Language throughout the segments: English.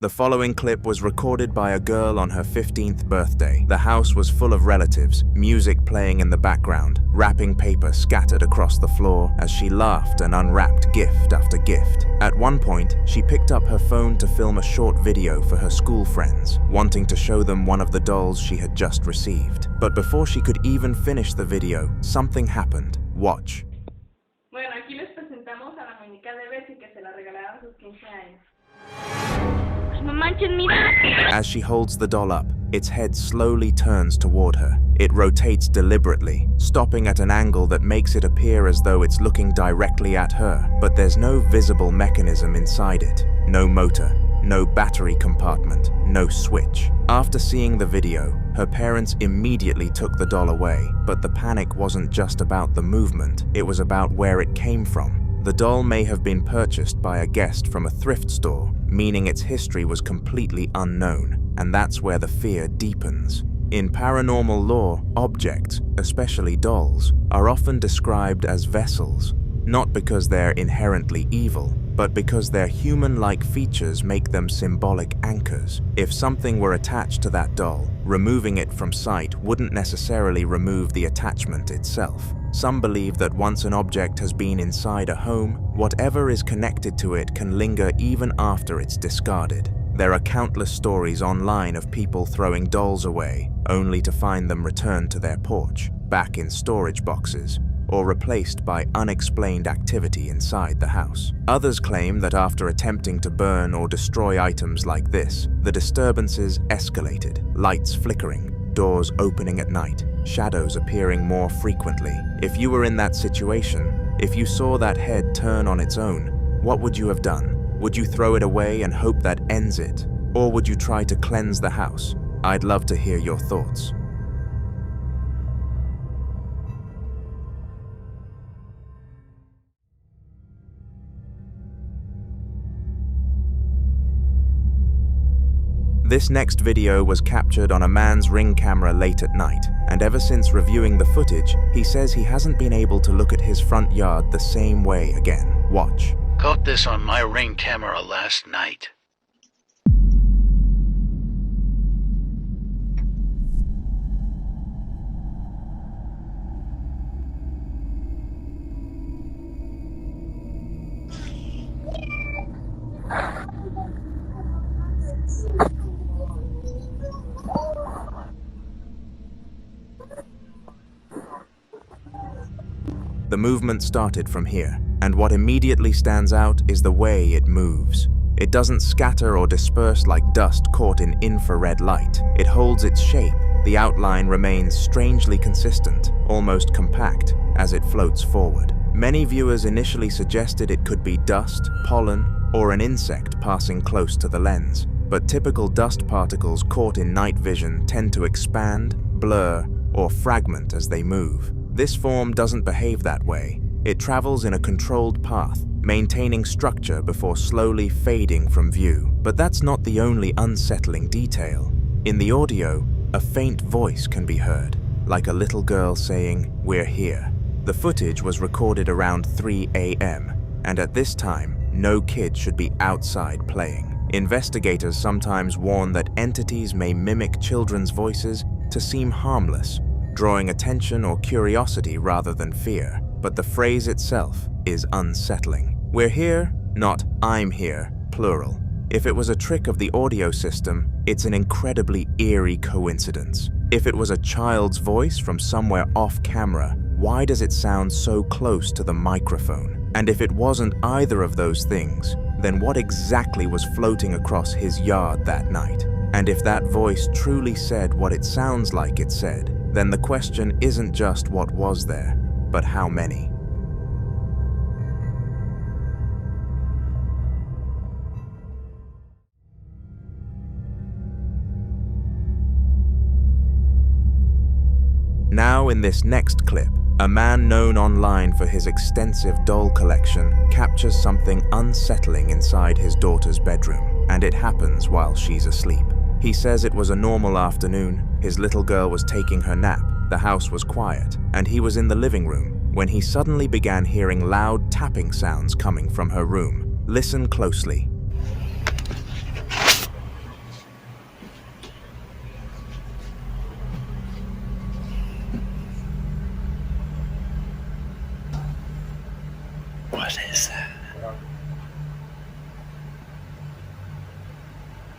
The following clip was recorded by a girl on her 15th birthday. The house was full of relatives, music playing in the background, wrapping paper scattered across the floor as she laughed and unwrapped gift after gift. At one point, she picked up her phone to film a short video for her school friends, wanting to show them one of the dolls she had just received. But before she could even finish the video, something happened. Watch. Bueno, aquí les presentamos a la muñeca de Bessie que se la regalaron a sus 15 años. No manches, mira. As she holds the doll up, its head slowly turns toward her. It rotates deliberately, stopping at an angle that makes it appear as though it's looking directly at her, but there's no visible mechanism inside it. No motor, no battery compartment, no switch. After seeing the video, her parents immediately took the doll away, but the panic wasn't just about the movement, it was about where it came from. The doll may have been purchased by a guest from a thrift store, meaning its history was completely unknown, and that's where the fear deepens. In paranormal lore, objects, especially dolls, are often described as vessels, not because they're inherently evil, but because their human-like features make them symbolic anchors. If something were attached to that doll, removing it from sight wouldn't necessarily remove the attachment itself. Some believe that once an object has been inside a home, whatever is connected to it can linger even after it's discarded. There are countless stories online of people throwing dolls away, only to find them returned to their porch, back in storage boxes, or replaced by unexplained activity inside the house. Others claim that after attempting to burn or destroy items like this, the disturbances escalated, lights flickering, doors opening at night, shadows appearing more frequently. If you were in that situation, if you saw that head turn on its own, what would you have done? Would you throw it away and hope that ends it? Or would you try to cleanse the house? I'd love to hear your thoughts. This next video was captured on a man's Ring camera late at night, and ever since reviewing the footage, he says he hasn't been able to look at his front yard the same way again. Watch. Caught this on my Ring camera last night. The movement started from here, and what immediately stands out is the way it moves. It doesn't scatter or disperse like dust caught in infrared light. It holds its shape. The outline remains strangely consistent, almost compact, as it floats forward. Many viewers initially suggested it could be dust, pollen, or an insect passing close to the lens. But typical dust particles caught in night vision tend to expand, blur, or fragment as they move. This form doesn't behave that way. It travels in a controlled path, maintaining structure before slowly fading from view. But that's not the only unsettling detail. In the audio, a faint voice can be heard, like a little girl saying, "We're here." The footage was recorded around 3 a.m., and at this time, no kid should be outside playing. Investigators sometimes warn that entities may mimic children's voices to seem harmless, drawing attention or curiosity rather than fear. But the phrase itself is unsettling. We're here, not I'm here, plural. If it was a trick of the audio system, it's an incredibly eerie coincidence. If it was a child's voice from somewhere off camera, why does it sound so close to the microphone? And if it wasn't either of those things, then what exactly was floating across his yard that night? And if that voice truly said what it sounds like it said, then the question isn't just what was there, but how many. Now in this next clip, a man known online for his extensive doll collection captures something unsettling inside his daughter's bedroom, and it happens while she's asleep. He says it was a normal afternoon, his little girl was taking her nap, the house was quiet, and he was in the living room when he suddenly began hearing loud tapping sounds coming from her room. Listen closely.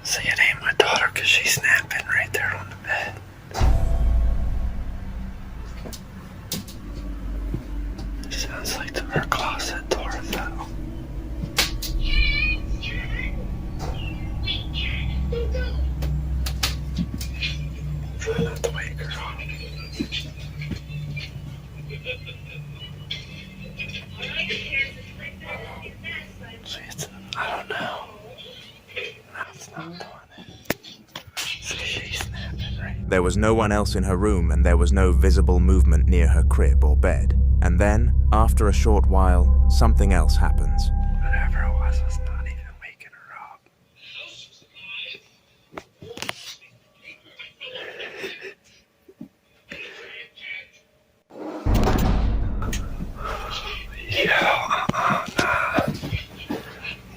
See, it ain't my daughter because she's snapping right there on the bed. It sounds like her closet door fell. Try not to wake her up. See, I don't know. No, it's not doing it. See, she's snapping right. There was no one else in her room, and there was no visible movement near her crib or bed. And then, after a short while, something else happens. Whatever it was not even waking her up.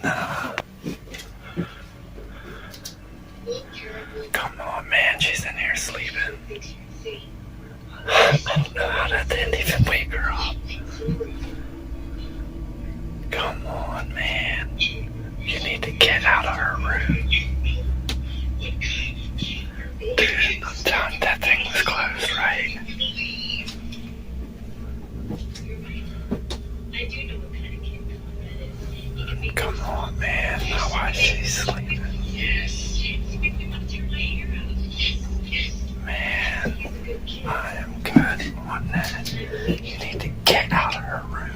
Nah. Come on, man, she's in here sleeping. I don't know how that didn't even wake her up. Come on, man. You need to get out of her room. Dude, I'm telling you, that thing was closed, right? Come on, man. Now why is she sleeping? Man, I am good on that. You need to get out of her room.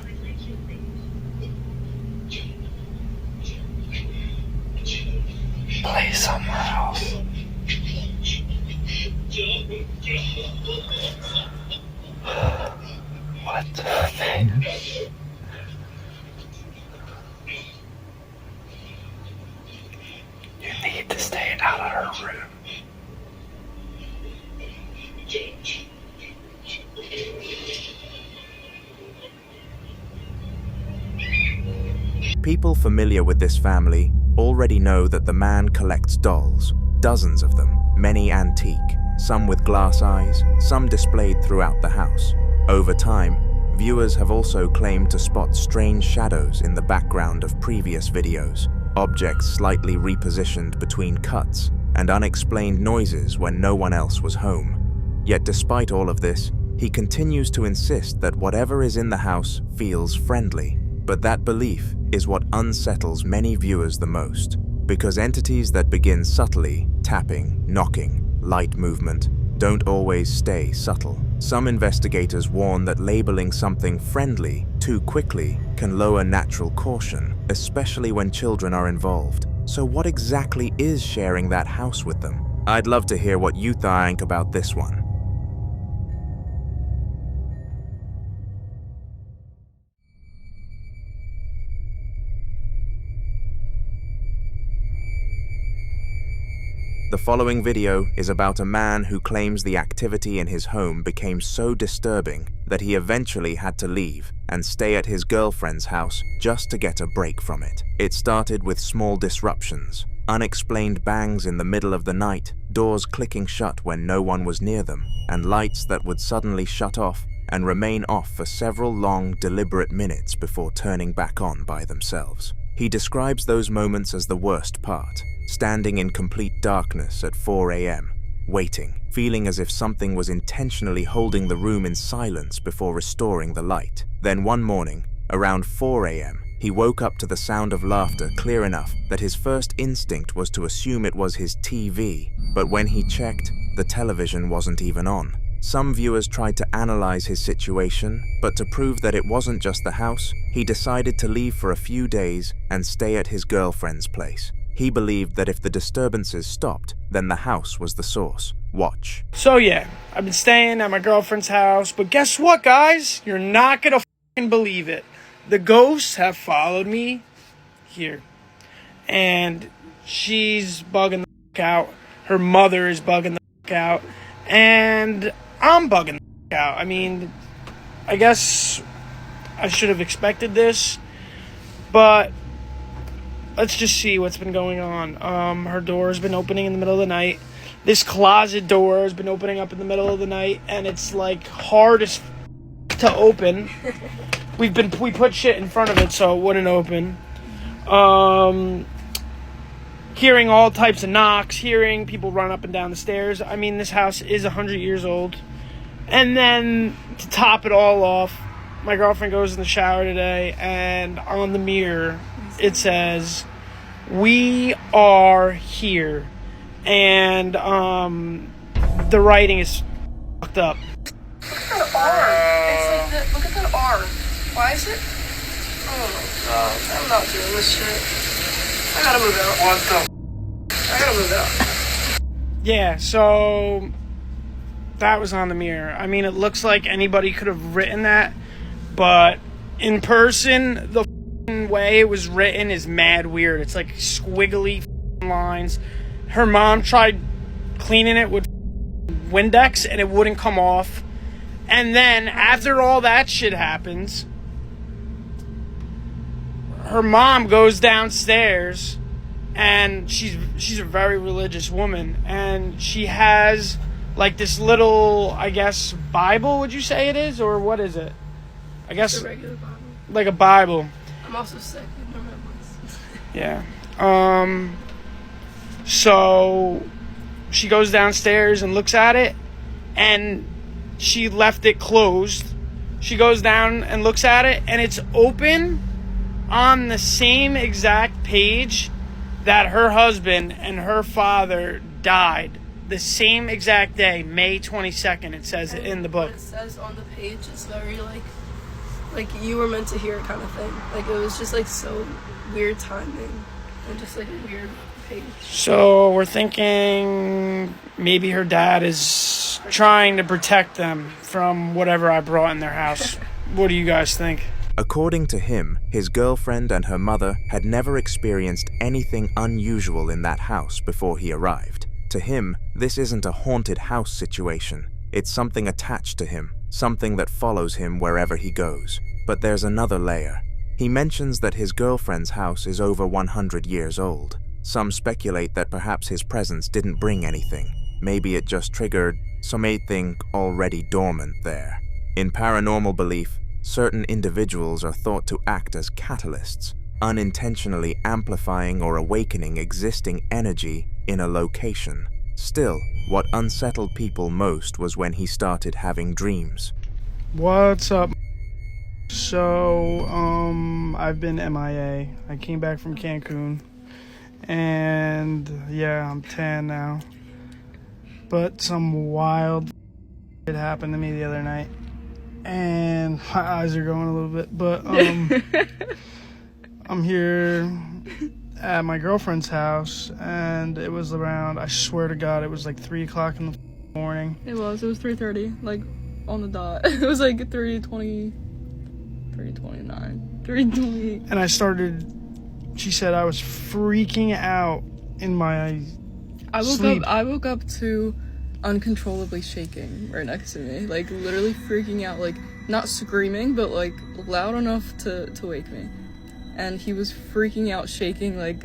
Play somewhere else. What the man? You need to stay out of her room. People familiar with this family already know that the man collects dolls, dozens of them, many antique, some with glass eyes, some displayed throughout the house. Over time, viewers have also claimed to spot strange shadows in the background of previous videos, objects slightly repositioned between cuts, and unexplained noises when no one else was home. Yet despite all of this, he continues to insist that whatever is in the house feels friendly. But that belief is what unsettles many viewers the most, because entities that begin subtly, tapping, knocking, light movement, don't always stay subtle. Some investigators warn that labeling something friendly too quickly can lower natural caution, especially when children are involved. So what exactly is sharing that house with them? I'd love to hear what you think about this one. The following video is about a man who claims the activity in his home became so disturbing that he eventually had to leave and stay at his girlfriend's house just to get a break from it. It started with small disruptions, unexplained bangs in the middle of the night, doors clicking shut when no one was near them, and lights that would suddenly shut off and remain off for several long, deliberate minutes before turning back on by themselves. He describes those moments as the worst part, standing in complete darkness at 4 a.m., waiting, feeling as if something was intentionally holding the room in silence before restoring the light. Then one morning, around 4 a.m., he woke up to the sound of laughter clear enough that his first instinct was to assume it was his TV, but when he checked, the television wasn't even on. Some viewers tried to analyze his situation, but to prove that it wasn't just the house, he decided to leave for a few days and stay at his girlfriend's place. He believed that if the disturbances stopped, then the house was the source. Watch. So yeah, I've been staying at my girlfriend's house, but guess what, guys? You're not gonna fucking believe it. The ghosts have followed me here. And she's bugging the fuck out. Her mother is bugging the fuck out. And I'm bugging the fuck out. I mean, I guess I should have expected this, but let's just see what's been going on. Her door has been opening in the middle of the night. This closet door has been opening up in the middle of the night, and it's like hard as to open. We put shit in front of it so it wouldn't open. hearing all types of knocks, hearing people run up and down the stairs. I mean, this house is 100 years old. And then, to top it all off, my girlfriend goes in the shower today, and on the mirror, it says, "We are here." And, the writing is fucked up. Look at that arm. It's like the, look at that arm. Why is it? Oh my god. I'm not doing this shit. I gotta move out. What the? I gotta move out. Yeah, so that was on the mirror. I mean, it looks like anybody could have written that, but in person, the way it was written is mad weird. It's like squiggly lines. Her mom tried cleaning it with Windex and it wouldn't come off. And then after all that shit happens, her mom goes downstairs, and she's a very religious woman, and she has like this little, I guess, Bible, would you say it is? Or what is it? I guess It's a regular Bible. like a Bible. I'm also sick. Ignore my voice. Yeah. So she goes downstairs and looks at it, and she left it closed. She goes down and looks at it, and it's open on the same exact page that her husband and her father died. The same exact day, May 22nd, it says it in the book. What it says on the page is very like you were meant to hear it kind of thing. Like it was just like so weird timing and just like a weird page. So we're thinking maybe her dad is trying to protect them from whatever I brought in their house. What do you guys think? According to him, his girlfriend and her mother had never experienced anything unusual in that house before he arrived. To him, this isn't a haunted house situation. It's something attached to him, something that follows him wherever he goes. But there's another layer. He mentions that his girlfriend's house is over 100 years old. Some speculate that perhaps his presence didn't bring anything. Maybe it just triggered something already dormant there. In paranormal belief, certain individuals are thought to act as catalysts, unintentionally amplifying or awakening existing energy in a location. Still, what unsettled people most was when he started having dreams. What's up? So, I've been MIA. I came back from Cancun, and yeah, I'm tan now. But some wild shit happened to me the other night, and my eyes are going a little bit. But I'm here at my girlfriend's house, and it was around, I swear to God, it was like 3 o'clock in the morning. It was 3:30, like on the dot. It was like 3:20, 3:29, 3:28. And I started, she said I was freaking out in my sleep. I woke up to uncontrollably shaking right next to me, like literally freaking out, like not screaming, but like loud enough to wake me. And he was freaking out, shaking like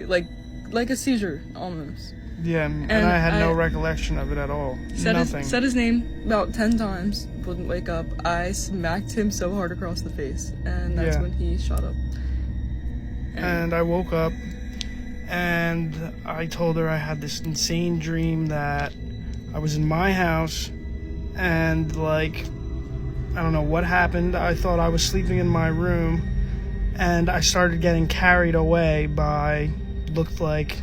a seizure almost. Yeah, and I had no recollection of it at all. Nothing. Said his name about 10 times, wouldn't wake up. I smacked him so hard across the face, and that's when he shot up. And I woke up, and I told her I had this insane dream that I was in my house, and like, I don't know what happened. I thought I was sleeping in my room, and I started getting carried away by, looked like,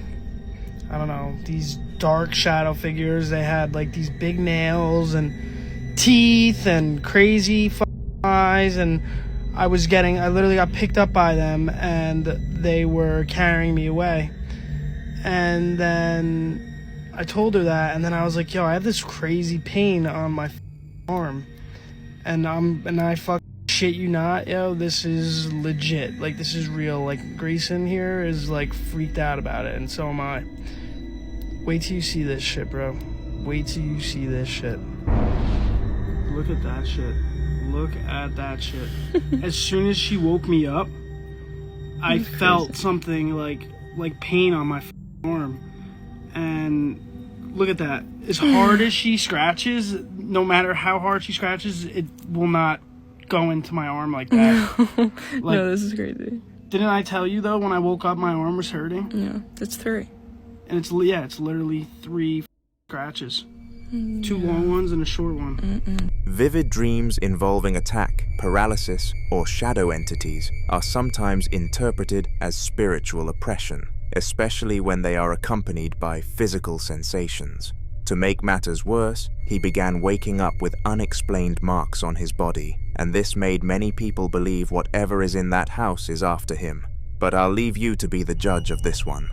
I don't know, these dark shadow figures. They had like these big nails and teeth and crazy eyes, and I literally got picked up by them, and they were carrying me away. And then I told her that, and then I was like, yo, I have this crazy pain on my arm, and I shit you not, yo, this is legit, like this is real. Like Grayson here is like freaked out about it, and so am I. Wait till you see this shit, bro. Wait till you see this shit. Look at that shit. Look at that shit. As soon as she woke me up, I felt something like pain on my arm. And look at that. As hard as she scratches, no matter how hard she scratches, it will not go into my arm like that. No, this is crazy. Didn't I tell you though, when I woke up my arm was hurting? Yeah, it's 3. And it's literally 3 scratches. 2 long ones and a short one. Vivid dreams involving attack, paralysis, or shadow entities are sometimes interpreted as spiritual oppression, especially when they are accompanied by physical sensations. To make matters worse, he began waking up with unexplained marks on his body, and this made many people believe whatever is in that house is after him. But I'll leave you to be the judge of this one.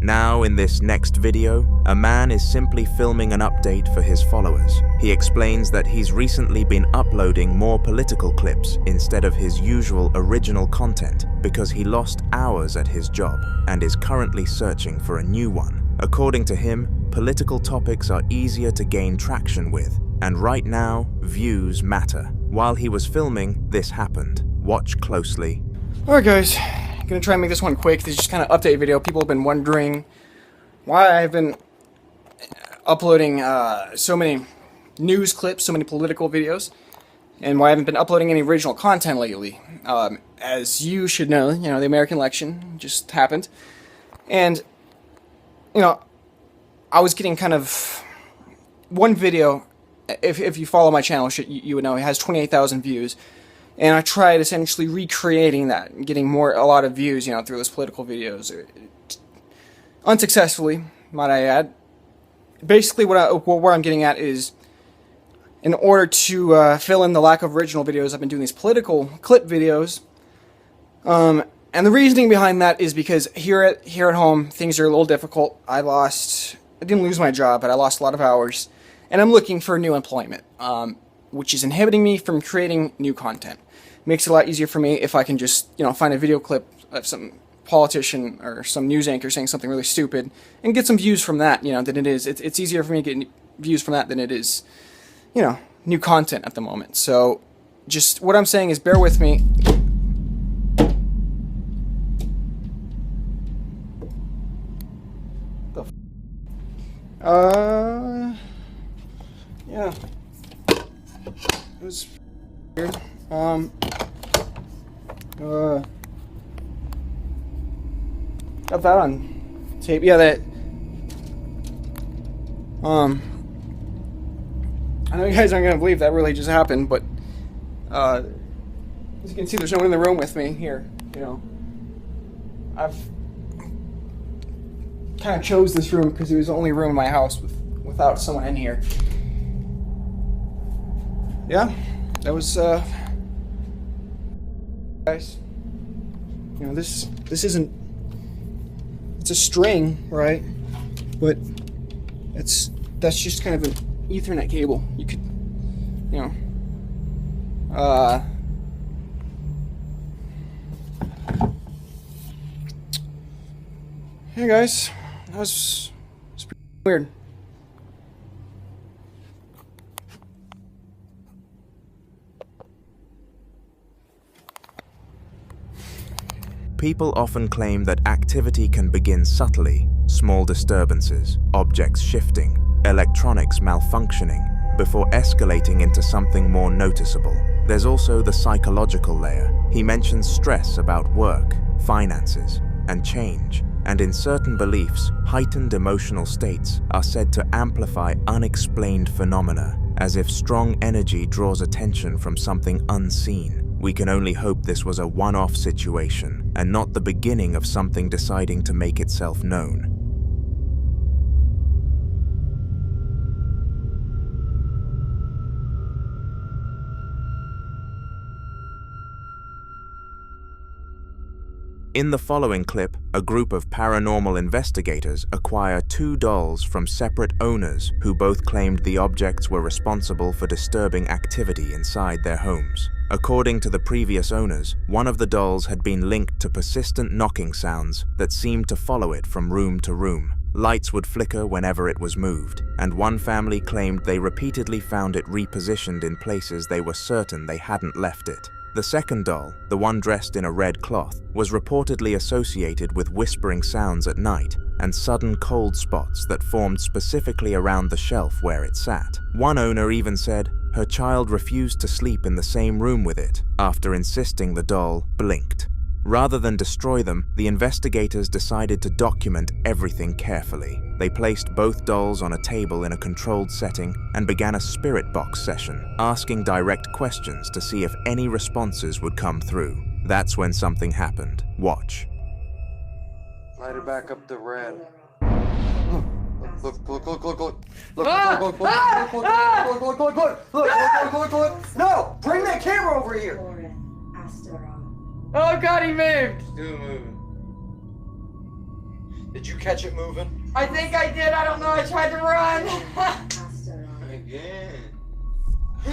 Now, in this next video, a man is simply filming an update for his followers. He explains that he's recently been uploading more political clips instead of his usual original content because he lost hours at his job and is currently searching for a new one. According to him, political topics are easier to gain traction with, and right now, views matter. While he was filming, this happened. Watch closely. Alright guys, gonna try and make this one quick. This is just kind of update video. People have been wondering why I've been uploading so many news clips, so many political videos, and why I haven't been uploading any original content lately. As you should know, the American election just happened, and I was getting kind of one video. If you follow my channel, you would know it has 28,000 views. And I tried essentially recreating that, and getting a lot of views, through those political videos. Unsuccessfully, might I add. Basically, where I'm getting at is, in order to fill in the lack of original videos, I've been doing these political clip videos. And the reasoning behind that is because here at home, things are a little difficult. I didn't lose my job, but I lost a lot of hours. And I'm looking for new employment, which is inhibiting me from creating new content. Makes it a lot easier for me if I can just, find a video clip of some politician or some news anchor saying something really stupid and get some views from that, than it is. It's easier for me to get views from that than it is, new content at the moment. So, just what I'm saying is bear with me. Yeah. It was weird. Got that on tape. Yeah, that. I know you guys aren't gonna believe that really just happened, but as you can see, there's no one in the room with me here. I've kind of chose this room because it was the only room in my house without someone in here. Yeah, that was guys. This isn't. It's a string, right? But that's just kind of an Ethernet cable. You could, Hey guys, that was pretty weird. People often claim that activity can begin subtly, small disturbances, objects shifting, electronics malfunctioning, before escalating into something more noticeable. There's also the psychological layer. He mentions stress about work, finances, and change. And in certain beliefs, heightened emotional states are said to amplify unexplained phenomena, as if strong energy draws attention from something unseen. We can only hope this was a one-off situation, and not the beginning of something deciding to make itself known. In the following clip, a group of paranormal investigators acquire 2 dolls from separate owners who both claimed the objects were responsible for disturbing activity inside their homes. According to the previous owners, one of the dolls had been linked to persistent knocking sounds that seemed to follow it from room to room. Lights would flicker whenever it was moved, and one family claimed they repeatedly found it repositioned in places they were certain they hadn't left it. The second doll, the one dressed in a red cloth, was reportedly associated with whispering sounds at night and sudden cold spots that formed specifically around the shelf where it sat. One owner even said her child refused to sleep in the same room with it after insisting the doll blinked. Rather than destroy them, the investigators decided to document everything carefully. They placed both dolls on a table in a controlled setting and began a spirit box session, asking direct questions to see if any responses would come through. That's when something happened. Watch. Light it back up to red. Look. No! Bring that camera over here! Oh god, he moved! Still moving. Did you catch it moving? I think I did, I don't know, I tried to run! Again.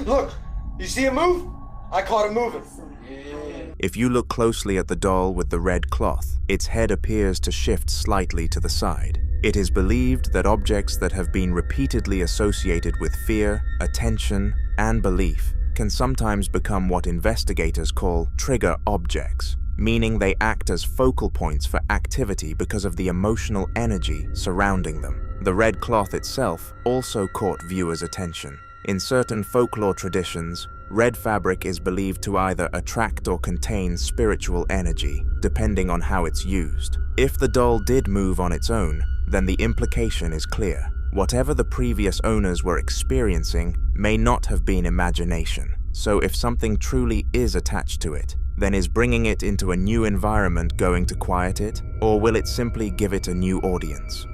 Look! You see it move? I caught it moving. Yeah. If you look closely at the doll with the red cloth, its head appears to shift slightly to the side. It is believed that objects that have been repeatedly associated with fear, attention, and belief can sometimes become what investigators call trigger objects, meaning they act as focal points for activity because of the emotional energy surrounding them. The red cloth itself also caught viewers' attention. In certain folklore traditions, red fabric is believed to either attract or contain spiritual energy, depending on how it's used. If the doll did move on its own, then the implication is clear. Whatever the previous owners were experiencing may not have been imagination. So if something truly is attached to it, then is bringing it into a new environment going to quiet it, or will it simply give it a new audience?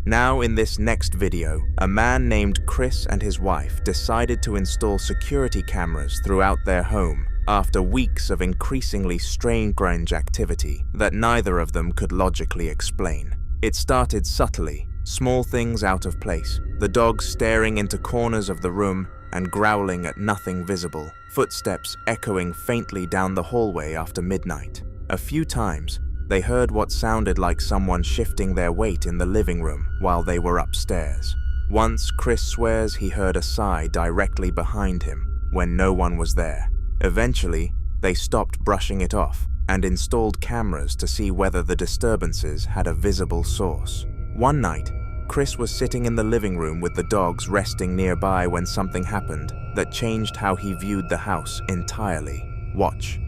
Now in this next video, a man named Chris and his wife decided to install security cameras throughout their home after weeks of increasingly strange activity that neither of them could logically explain. It started subtly, small things out of place, the dog staring into corners of the room and growling at nothing visible, footsteps echoing faintly down the hallway after midnight. A few times, they heard what sounded like someone shifting their weight in the living room while they were upstairs. Once, Chris swears he heard a sigh directly behind him when no one was there. Eventually, they stopped brushing it off and installed cameras to see whether the disturbances had a visible source. One night, Chris was sitting in the living room with the dogs resting nearby when something happened that changed how he viewed the house entirely. Watch.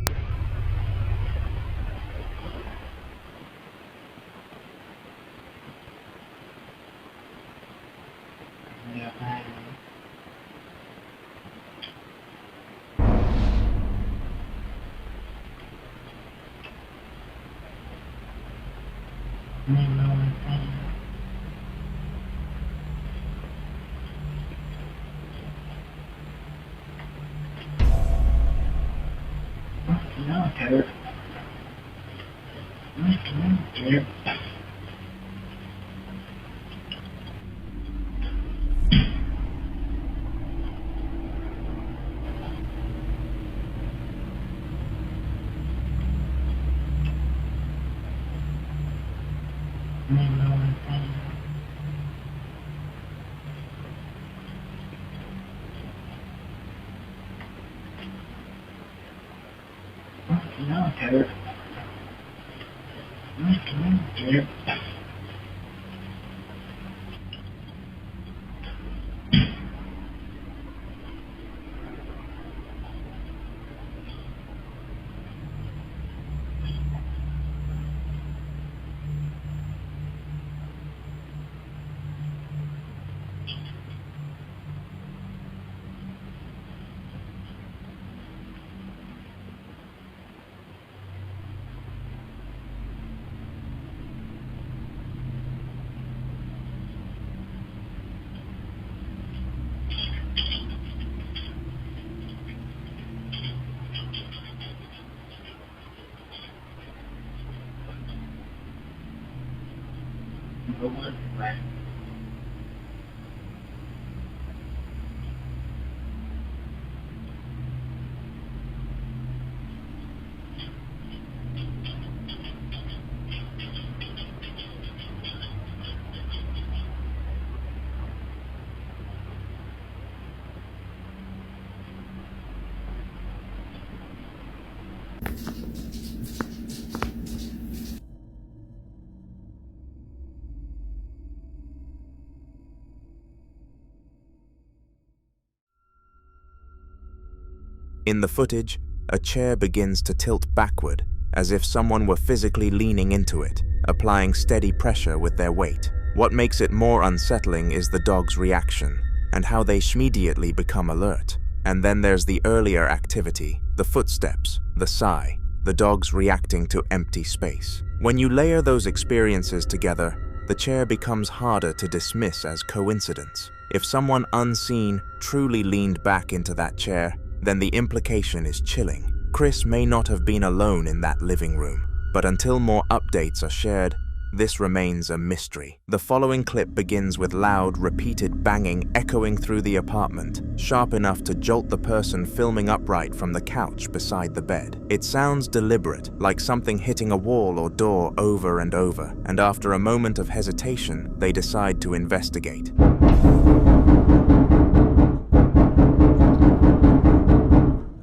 In the footage, a chair begins to tilt backward, as if someone were physically leaning into it, applying steady pressure with their weight. What makes it more unsettling is the dog's reaction, and how they immediately become alert. And then there's the earlier activity, the footsteps, the sigh, the dogs reacting to empty space. When you layer those experiences together, the chair becomes harder to dismiss as coincidence. If someone unseen truly leaned back into that chair, then the implication is chilling. Chris may not have been alone in that living room, but until more updates are shared, this remains a mystery. The following clip begins with loud, repeated banging echoing through the apartment, sharp enough to jolt the person filming upright from the couch beside the bed. It sounds deliberate, like something hitting a wall or door over and over, and after a moment of hesitation, they decide to investigate.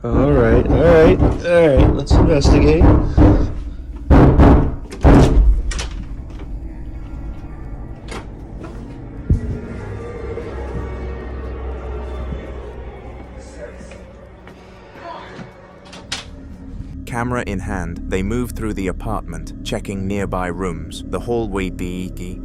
All right, let's investigate. Camera in hand, they move through the apartment, checking nearby rooms, the hallway,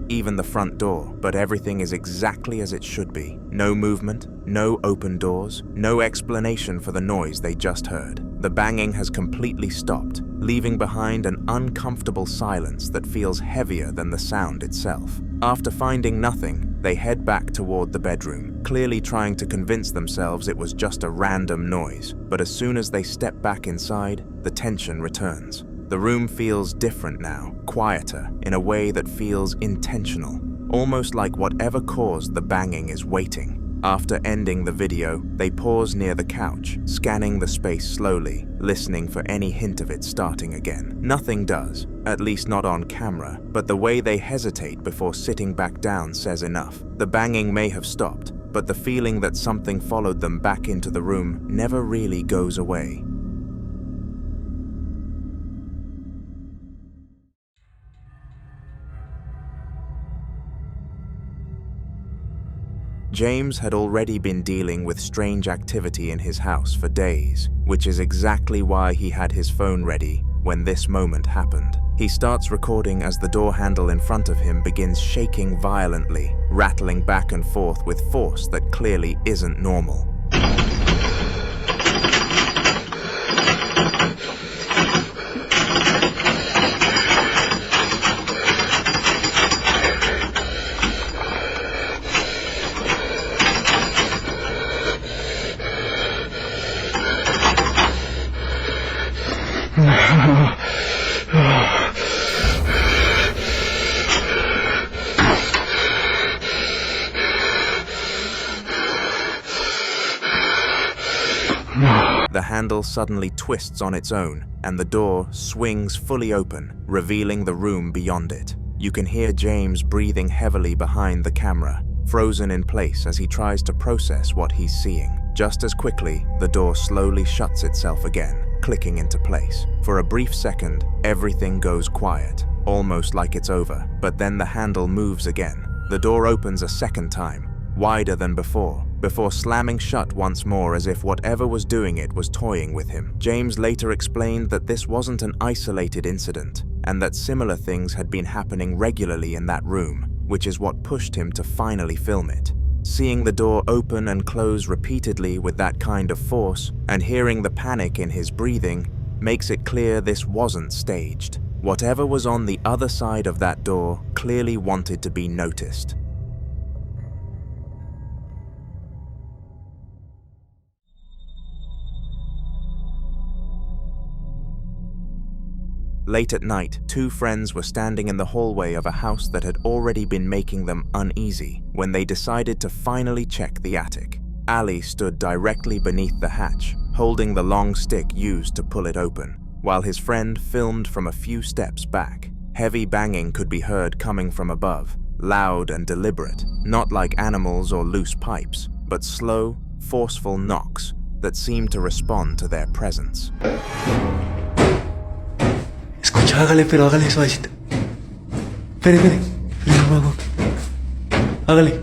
even the front door, but everything is exactly as it should be. No movement, no open doors, no explanation for the noise they just heard. The banging has completely stopped, leaving behind an uncomfortable silence that feels heavier than the sound itself. After finding nothing, they head back toward the bedroom, clearly trying to convince themselves it was just a random noise. But as soon as they step back inside, the tension returns. The room feels different now, quieter, in a way that feels intentional, almost like whatever caused the banging is waiting. After ending the video, they pause near the couch, scanning the space slowly, listening for any hint of it starting again. Nothing does, at least not on camera, but the way they hesitate before sitting back down says enough. The banging may have stopped, but the feeling that something followed them back into the room never really goes away. James had already been dealing with strange activity in his house for days, which is exactly why he had his phone ready when this moment happened. He starts recording as the door handle in front of him begins shaking violently, rattling back and forth with force that clearly isn't normal. The handle suddenly twists on its own, and the door swings fully open, revealing the room beyond it. You can hear James breathing heavily behind the camera, frozen in place as he tries to process what he's seeing. Just as quickly, the door slowly shuts itself again, clicking into place. For a brief second, everything goes quiet, almost like it's over, but then the handle moves again. The door opens a second time, wider than before slamming shut once more as if whatever was doing it was toying with him. James later explained that this wasn't an isolated incident, and that similar things had been happening regularly in that room, which is what pushed him to finally film it. Seeing the door open and close repeatedly with that kind of force, and hearing the panic in his breathing, makes it clear this wasn't staged. Whatever was on the other side of that door clearly wanted to be noticed. Late at night, two friends were standing in the hallway of a house that had already been making them uneasy when they decided to finally check the attic. Ali stood directly beneath the hatch, holding the long stick used to pull it open, while his friend filmed from a few steps back. Heavy banging could be heard coming from above, loud and deliberate, not like animals or loose pipes, but slow, forceful knocks that seemed to respond to their presence. Escucha, pero hágale suavecito. Espere, luego. Hágale.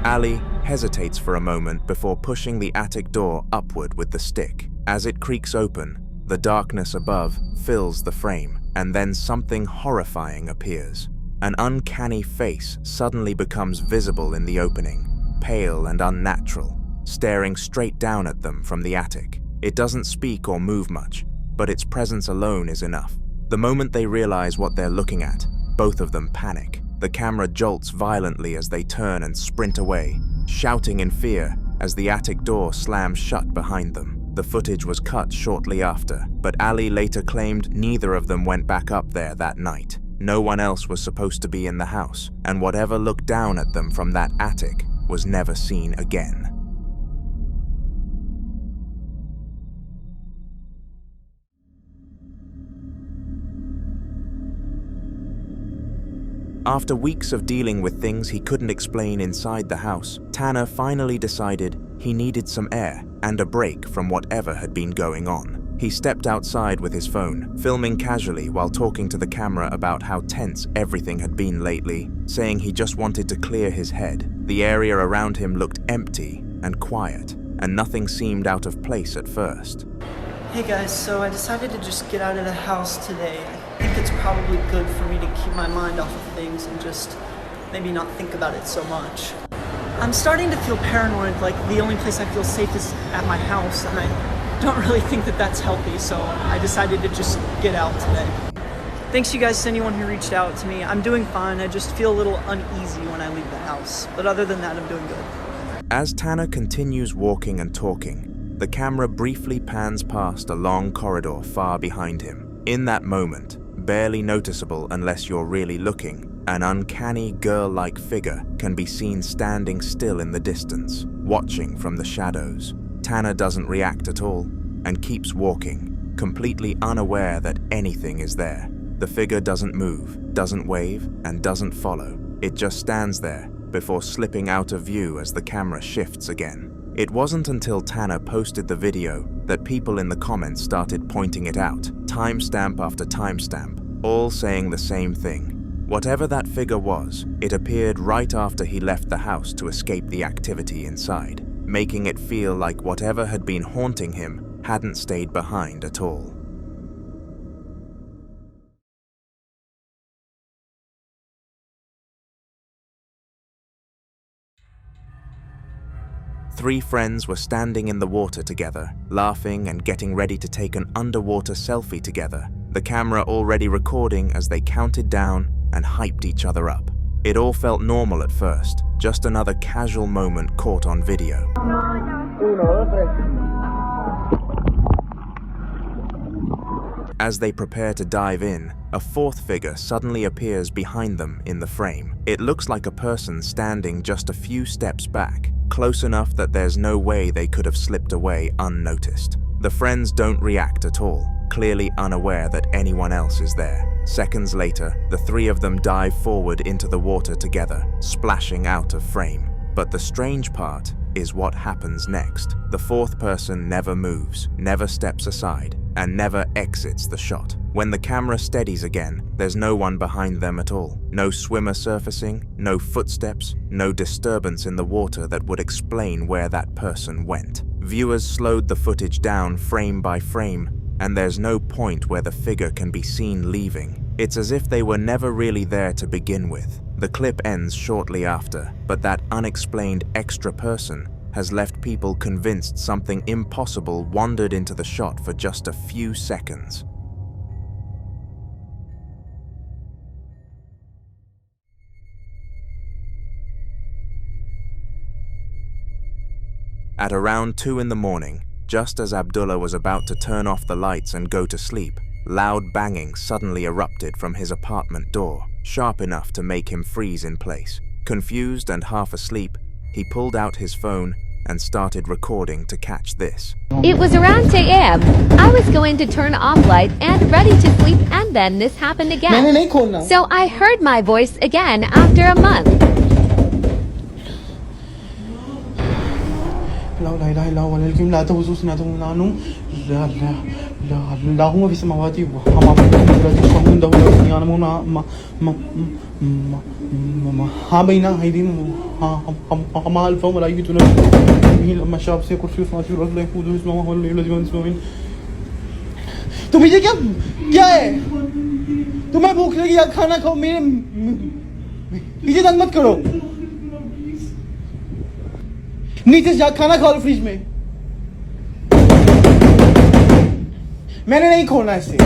Ali hesitates for a moment before pushing the attic door upward with the stick. As it creaks open, the darkness above fills the frame, and then something horrifying appears. An uncanny face suddenly becomes visible in the opening, pale and unnatural, staring straight down at them from the attic. It doesn't speak or move much, but its presence alone is enough. The moment they realize what they're looking at, both of them panic. The camera jolts violently as they turn and sprint away, shouting in fear as the attic door slams shut behind them. The footage was cut shortly after, but Ali later claimed neither of them went back up there that night. No one else was supposed to be in the house, and whatever looked down at them from that attic was never seen again. After weeks of dealing with things he couldn't explain inside the house, Tanner finally decided he needed some air and a break from whatever had been going on. He stepped outside with his phone, filming casually while talking to the camera about how tense everything had been lately, saying he just wanted to clear his head. The area around him looked empty and quiet, and nothing seemed out of place at first. Hey guys, so I decided to just get out of the house today. I think it's probably good for me to keep my mind off of things and just maybe not think about it so much. I'm starting to feel paranoid, like the only place I feel safe is at my house, and I don't really think that that's healthy, so I decided to just get out today. Thanks you guys to anyone who reached out to me. I'm doing fine, I just feel a little uneasy when I leave the house, but other than that, I'm doing good. As Tanner continues walking and talking, the camera briefly pans past a long corridor far behind him. In that moment, barely noticeable unless you're really looking, an uncanny girl-like figure can be seen standing still in the distance, watching from the shadows. Tanner doesn't react at all and keeps walking, completely unaware that anything is there. The figure doesn't move, doesn't wave, and doesn't follow. It just stands there before slipping out of view as the camera shifts again. It wasn't until Tanner posted the video that people in the comments started pointing it out, timestamp after timestamp, all saying the same thing. Whatever that figure was, it appeared right after he left the house to escape the activity inside, making it feel like whatever had been haunting him hadn't stayed behind at all. Three friends were standing in the water together, laughing and getting ready to take an underwater selfie together, the camera already recording as they counted down and hyped each other up. It all felt normal at first, just another casual moment caught on video. As they prepare to dive in, a fourth figure suddenly appears behind them in the frame. It looks like a person standing just a few steps back, close enough that there's no way they could have slipped away unnoticed. The friends don't react at all, clearly unaware that anyone else is there. Seconds later, the three of them dive forward into the water together, splashing out of frame. But the strange part is what happens next. The fourth person never moves, never steps aside, and never exits the shot. When the camera steadies again, there's no one behind them at all. No swimmer surfacing, no footsteps, no disturbance in the water that would explain where that person went. Viewers slowed the footage down frame by frame, and there's no point where the figure can be seen leaving. It's as if they were never really there to begin with. The clip ends shortly after, but that unexplained extra person has left people convinced something impossible wandered into the shot for just a few seconds. At around 2 in the morning, just as Abdullah was about to turn off the lights and go to sleep, loud banging suddenly erupted from his apartment door, sharp enough to make him freeze in place. Confused and half asleep, he pulled out his phone and started recording to catch this. It was around 10 a.m. I was going to turn off lights and ready to sleep, and then this happened again. So I heard my voice again after a month. لا لا إله إلا هو الحكيم لا تأخذه سنة ولا نوم لا لا لا لا هو في السماوات وما عنده لا يعلمون ما ها بين أيديهم ما ألفهم ولا يجدون به لما شاء से कुर्सी उस माची रख ले खुद इस मामा whole ले जीवन इसमें तुम ये क्या है तुम्हें भूख लगी या खाना खाओ मेरे पीछे तंग मत करो नीचे जा खाना खाओ फ्रिज में मैंने नहीं खोलना इसे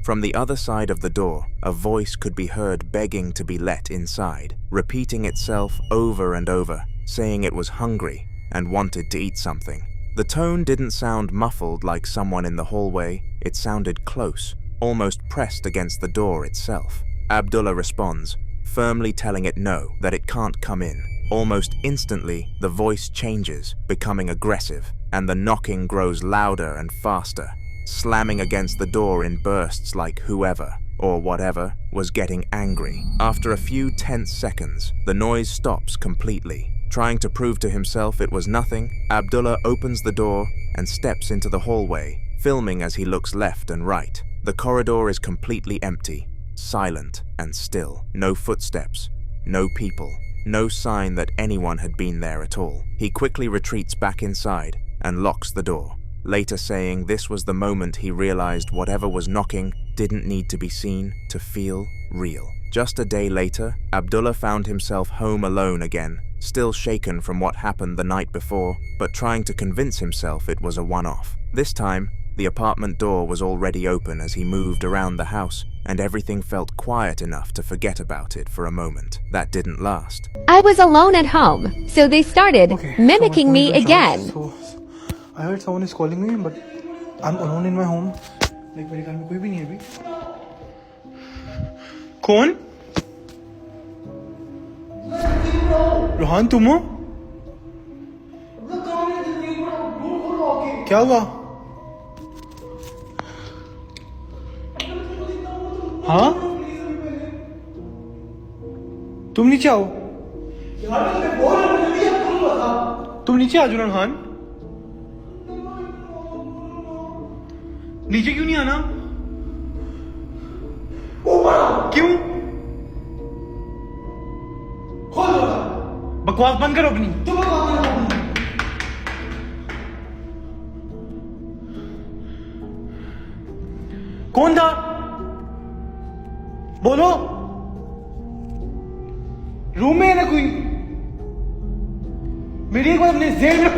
From the other side of the door, a voice could be heard begging to be let inside, repeating itself over and over, saying it was hungry and wanted to eat something. The tone didn't sound muffled like someone in the hallway, it sounded close, almost pressed against the door itself. Abdullah responds, firmly telling it no, that it can't come in. Almost instantly, the voice changes, becoming aggressive, and the knocking grows louder and faster, slamming against the door in bursts like whoever, or whatever, was getting angry. After a few tense seconds, the noise stops completely. Trying to prove to himself it was nothing, Abdullah opens the door and steps into the hallway, filming as he looks left and right. The corridor is completely empty, silent and still. No footsteps, no people, no sign that anyone had been there at all. He quickly retreats back inside and locks the door, later saying this was the moment he realized whatever was knocking didn't need to be seen to feel real. Just a day later, Abdullah found himself home alone again, still shaken from what happened the night before, but trying to convince himself it was a one-off. This time, the apartment door was already open as he moved around the house, and everything felt quiet enough to forget about it for a moment. That didn't last. I was alone at home, so they started mimicking me again. I heard someone is calling me, but I'm alone in my home. Like मेरे घर में कोई भी नहीं है अभी. कौन? रोहान तुम हो? क्या हुआ? हाँ? तुम नीचे आओ. तुम नीचे आ जाओ रोहान. नीचे क्यों नहीं आना? क्यों? बकवास बंद करो अपनी. कौन था? बोलो. रूम में है ना कोई? मेरी एक बात अपने जेब में.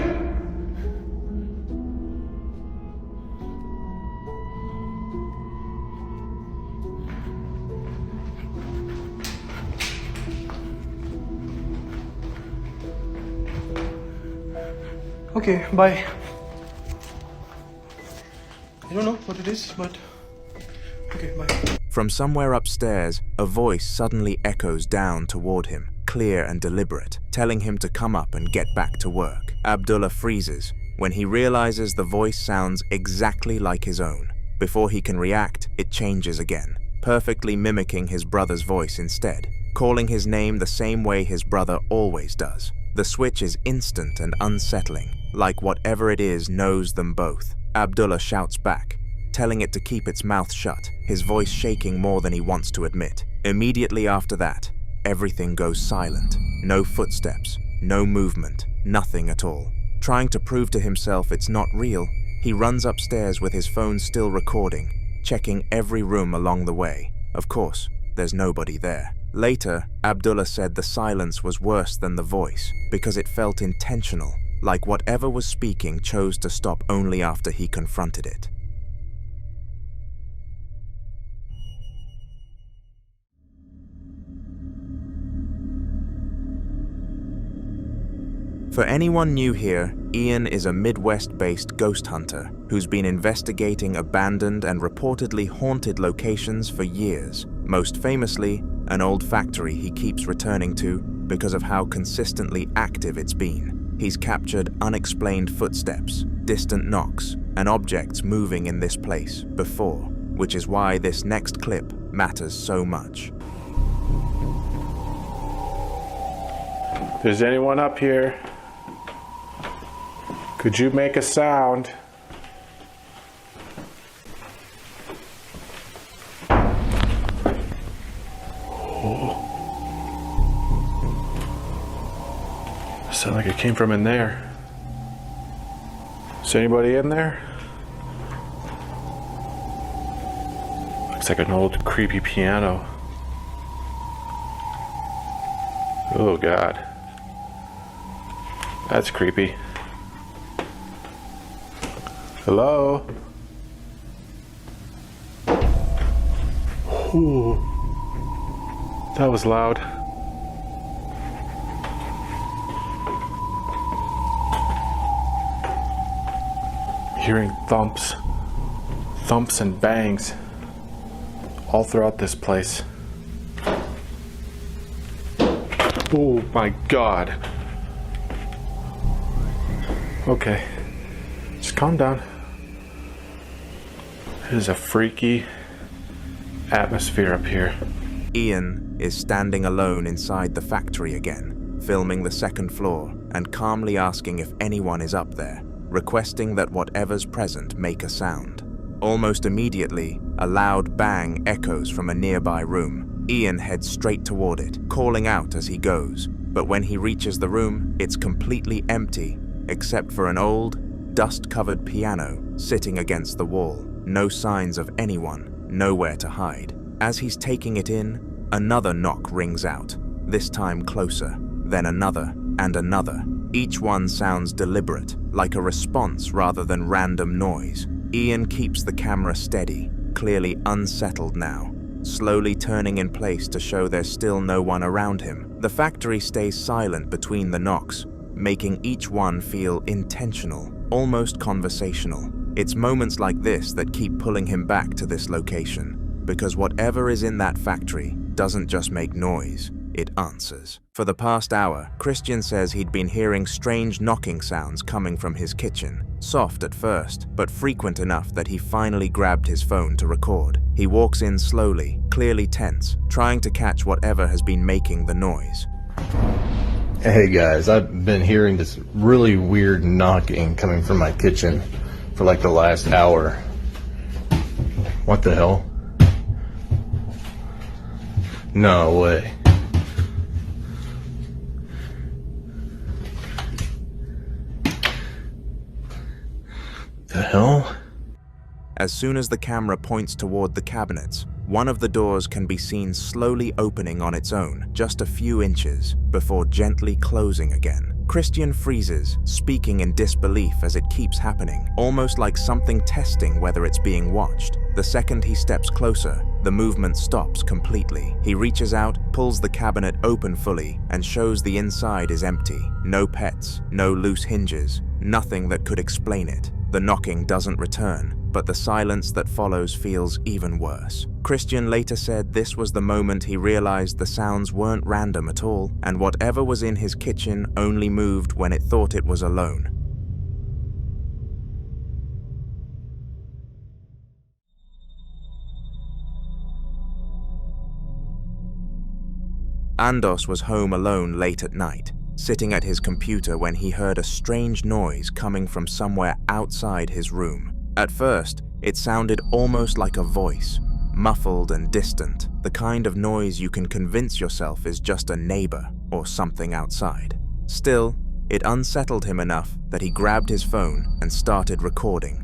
Okay, bye. I don't know what it is, but okay, bye. From somewhere upstairs, a voice suddenly echoes down toward him, clear and deliberate, telling him to come up and get back to work. Abdullah freezes when he realizes the voice sounds exactly like his own. Before he can react, it changes again, perfectly mimicking his brother's voice instead, calling his name the same way his brother always does. The switch is instant and unsettling, like whatever it is knows them both. Abdullah shouts back, telling it to keep its mouth shut, his voice shaking more than he wants to admit. Immediately after that, everything goes silent. No footsteps, no movement, nothing at all. Trying to prove to himself it's not real, he runs upstairs with his phone still recording, checking every room along the way. Of course, there's nobody there. Later, Abdullah said the silence was worse than the voice because it felt intentional, like whatever was speaking chose to stop only after he confronted it. For anyone new here, Ian is a Midwest-based ghost hunter who's been investigating abandoned and reportedly haunted locations for years, most famously, an old factory he keeps returning to because of how consistently active it's been. He's captured unexplained footsteps, distant knocks, and objects moving in this place before, which is why this next clip matters so much. If there's anyone up here, could you make a sound? Sound like it came from in there. Is anybody in there? Looks like an old creepy piano. Oh God. That's creepy. Hello? Ooh. That was loud. Hearing thumps and bangs all throughout this place. Oh my God. Okay, just calm down. It is a freaky atmosphere up here. Ian is standing alone inside the factory again, filming the second floor and calmly asking if anyone is up there, requesting that whatever's present make a sound. Almost immediately, a loud bang echoes from a nearby room. Ian heads straight toward it, calling out as he goes, but when he reaches the room, it's completely empty, except for an old, dust-covered piano sitting against the wall. No signs of anyone, nowhere to hide. As he's taking it in, another knock rings out, this time closer, then another and another. Each one sounds deliberate, like a response rather than random noise. Ian keeps the camera steady, clearly unsettled now, slowly turning in place to show there's still no one around him. The factory stays silent between the knocks, making each one feel intentional, almost conversational. It's moments like this that keep pulling him back to this location, because whatever is in that factory doesn't just make noise, it answers. For the past hour, Christian says he'd been hearing strange knocking sounds coming from his kitchen. Soft at first, but frequent enough that he finally grabbed his phone to record. He walks in slowly, clearly tense, trying to catch whatever has been making the noise. Hey guys, I've been hearing this really weird knocking coming from my kitchen for like the last hour. What the hell? No way. The hell? As soon as the camera points toward the cabinets, one of the doors can be seen slowly opening on its own, just a few inches, before gently closing again. Christian freezes, speaking in disbelief as it keeps happening, almost like something testing whether it's being watched. The second he steps closer, the movement stops completely. He reaches out, pulls the cabinet open fully, and shows the inside is empty. No pets, no loose hinges, nothing that could explain it. The knocking doesn't return, but the silence that follows feels even worse. Christian later said this was the moment he realized the sounds weren't random at all, and whatever was in his kitchen only moved when it thought it was alone. Andos was home alone late at night, sitting at his computer when he heard a strange noise coming from somewhere outside his room. At first, it sounded almost like a voice, muffled and distant, the kind of noise you can convince yourself is just a neighbor or something outside. Still, it unsettled him enough that he grabbed his phone and started recording.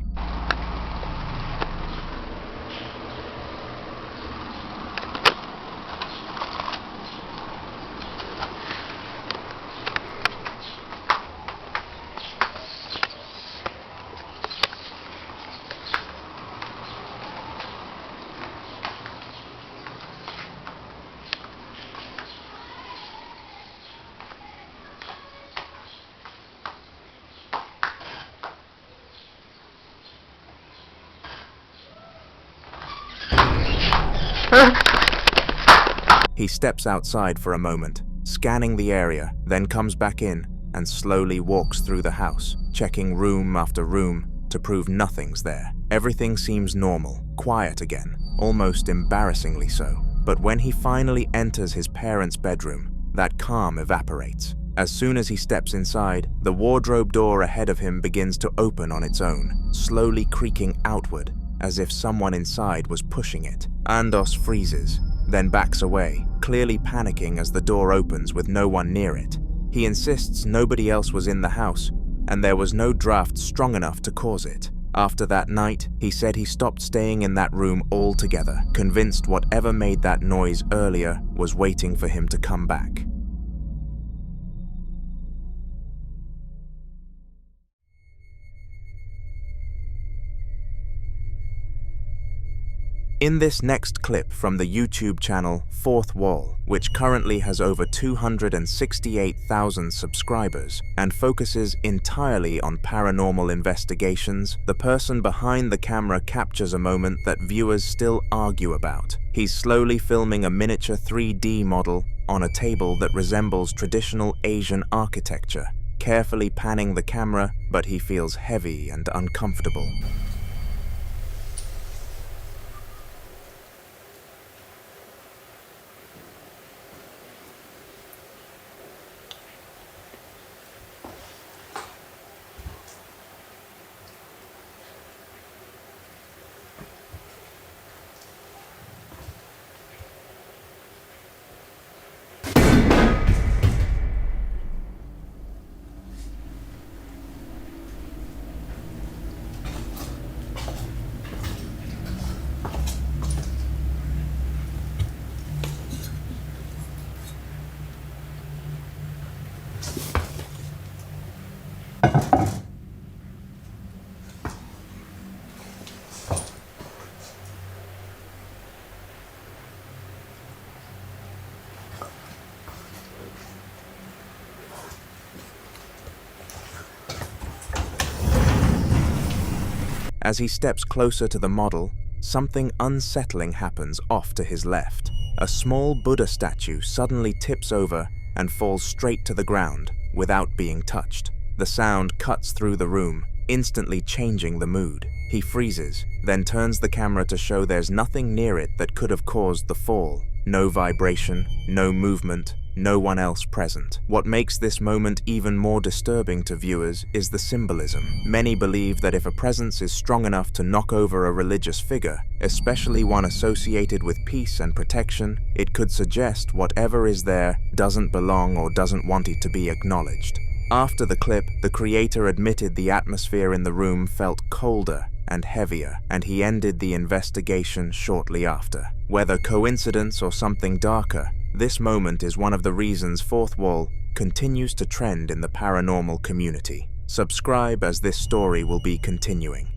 He steps outside for a moment, scanning the area, then comes back in, and slowly walks through the house, checking room after room to prove nothing's there. Everything seems normal, quiet again, almost embarrassingly so. But when he finally enters his parents' bedroom, that calm evaporates. As soon as he steps inside, the wardrobe door ahead of him begins to open on its own, slowly creaking outward, as if someone inside was pushing it. Andos freezes, then backs away, clearly panicking as the door opens with no one near it. He insists nobody else was in the house, and there was no draft strong enough to cause it. After that night, he said he stopped staying in that room altogether, convinced whatever made that noise earlier was waiting for him to come back. In this next clip from the YouTube channel Fourth Wall, which currently has over 268,000 subscribers and focuses entirely on paranormal investigations, the person behind the camera captures a moment that viewers still argue about. He's slowly filming a miniature 3D model on a table that resembles traditional Asian architecture, carefully panning the camera, but he feels heavy and uncomfortable. As he steps closer to the model, something unsettling happens off to his left. A small Buddha statue suddenly tips over and falls straight to the ground without being touched. The sound cuts through the room, instantly changing the mood. He freezes, then turns the camera to show there's nothing near it that could have caused the fall. No vibration, no movement, no one else present. What makes this moment even more disturbing to viewers is the symbolism. Many believe that if a presence is strong enough to knock over a religious figure, especially one associated with peace and protection, it could suggest whatever is there doesn't belong or doesn't want it to be acknowledged. After the clip, the creator admitted the atmosphere in the room felt colder and heavier, and he ended the investigation shortly after. Whether coincidence or something darker, this moment is one of the reasons Fourth Wall continues to trend in the paranormal community. Subscribe as this story will be continuing.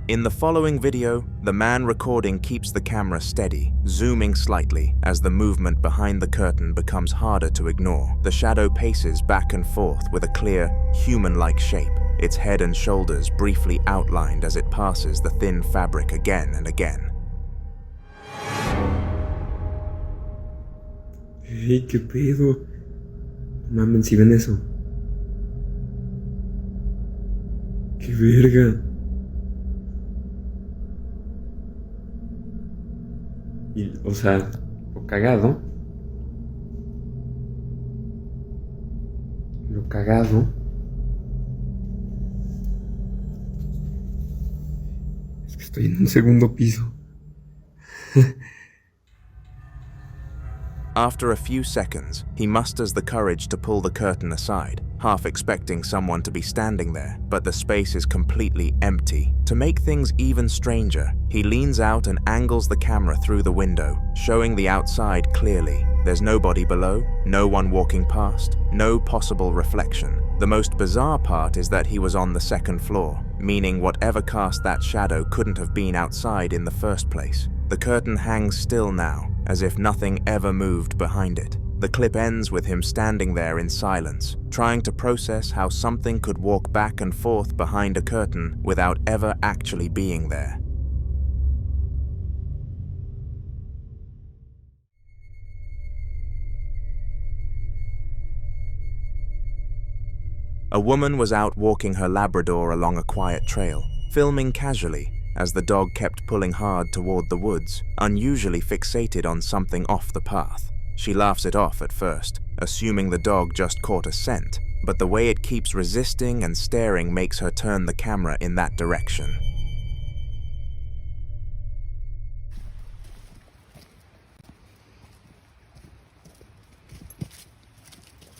In the following video, the man recording keeps the camera steady, zooming slightly as the movement behind the curtain becomes harder to ignore. The shadow paces back and forth with a clear, human-like shape, its head and shoulders briefly outlined as it passes the thin fabric again and again. Hey, ¿qué pedo? Mamen, si ven eso. ¡Qué verga! Y, o sea, lo cagado es que estoy en un segundo piso. After a few seconds, he musters the courage to pull the curtain aside, half expecting someone to be standing there, but the space is completely empty. To make things even stranger, he leans out and angles the camera through the window, showing the outside clearly. There's nobody below, no one walking past, no possible reflection. The most bizarre part is that he was on the second floor, meaning whatever cast that shadow couldn't have been outside in the first place. The curtain hangs still now, as if nothing ever moved behind it. The clip ends with him standing there in silence, trying to process how something could walk back and forth behind a curtain without ever actually being there. A woman was out walking her Labrador along a quiet trail, filming casually as the dog kept pulling hard toward the woods, unusually fixated on something off the path. She laughs it off at first, assuming the dog just caught a scent, but the way it keeps resisting and staring makes her turn the camera in that direction.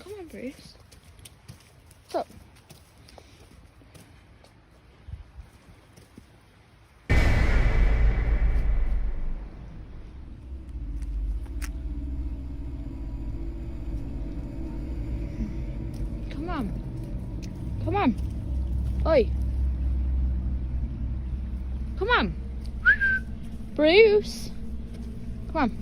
Come on, Bruce. What's up? Come on. Come on. Oi. Come on. Bruce. Come on.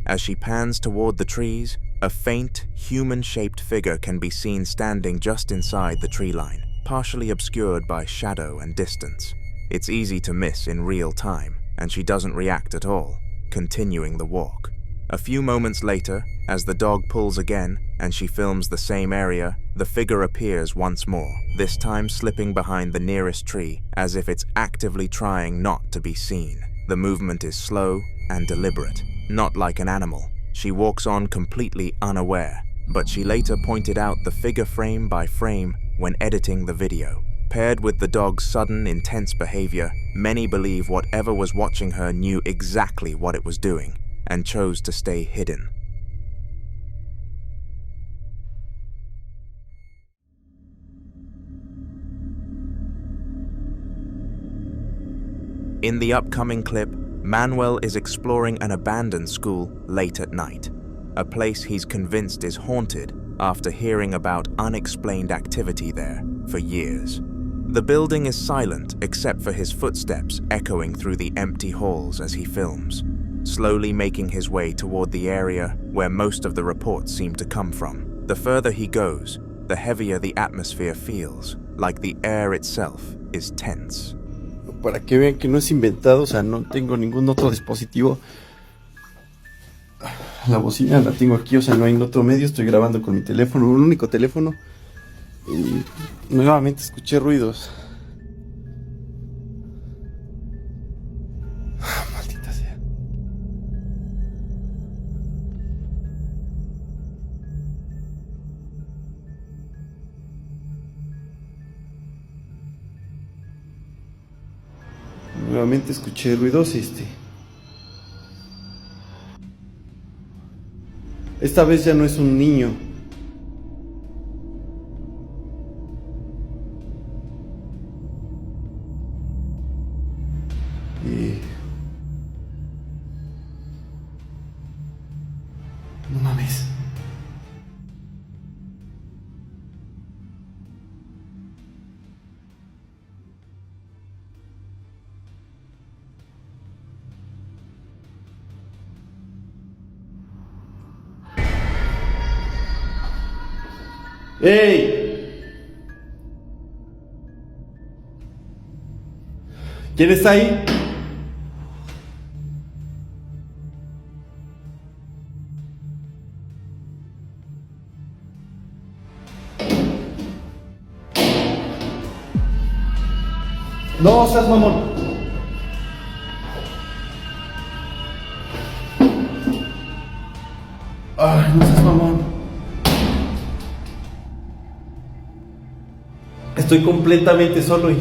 As she pans toward the trees, a faint, human-shaped figure can be seen standing just inside the tree line, partially obscured by shadow and distance. It's easy to miss in real time, and she doesn't react at all, continuing the walk. A few moments later, as the dog pulls again and she films the same area, the figure appears once more, this time slipping behind the nearest tree as if it's actively trying not to be seen. The movement is slow and deliberate, not like an animal. She walks on completely unaware, but she later pointed out the figure frame by frame when editing the video. Paired with the dog's sudden, intense behavior, many believe whatever was watching her knew exactly what it was doing and chose to stay hidden. In the upcoming clip, Manuel is exploring an abandoned school late at night, a place he's convinced is haunted after hearing about unexplained activity there for years. The building is silent except for his footsteps echoing through the empty halls as he films, slowly making his way toward the area where most of the reports seem to come from. The further he goes, the heavier the atmosphere feels, like the air itself is tense. Para que vean que no es inventado, o sea, no tengo ningún otro dispositivo. La bocina la tengo aquí, o sea, no hay otro medio, estoy grabando con mi teléfono, un único teléfono. Y nuevamente escuché ruidos. Maldita sea. Nuevamente escuché ruidos, Esta vez ya no es un niño. No mames. ¡Ey! ¿Quién está ahí? No seas mamón. Ay, no seas mamón. Estoy completamente solo y...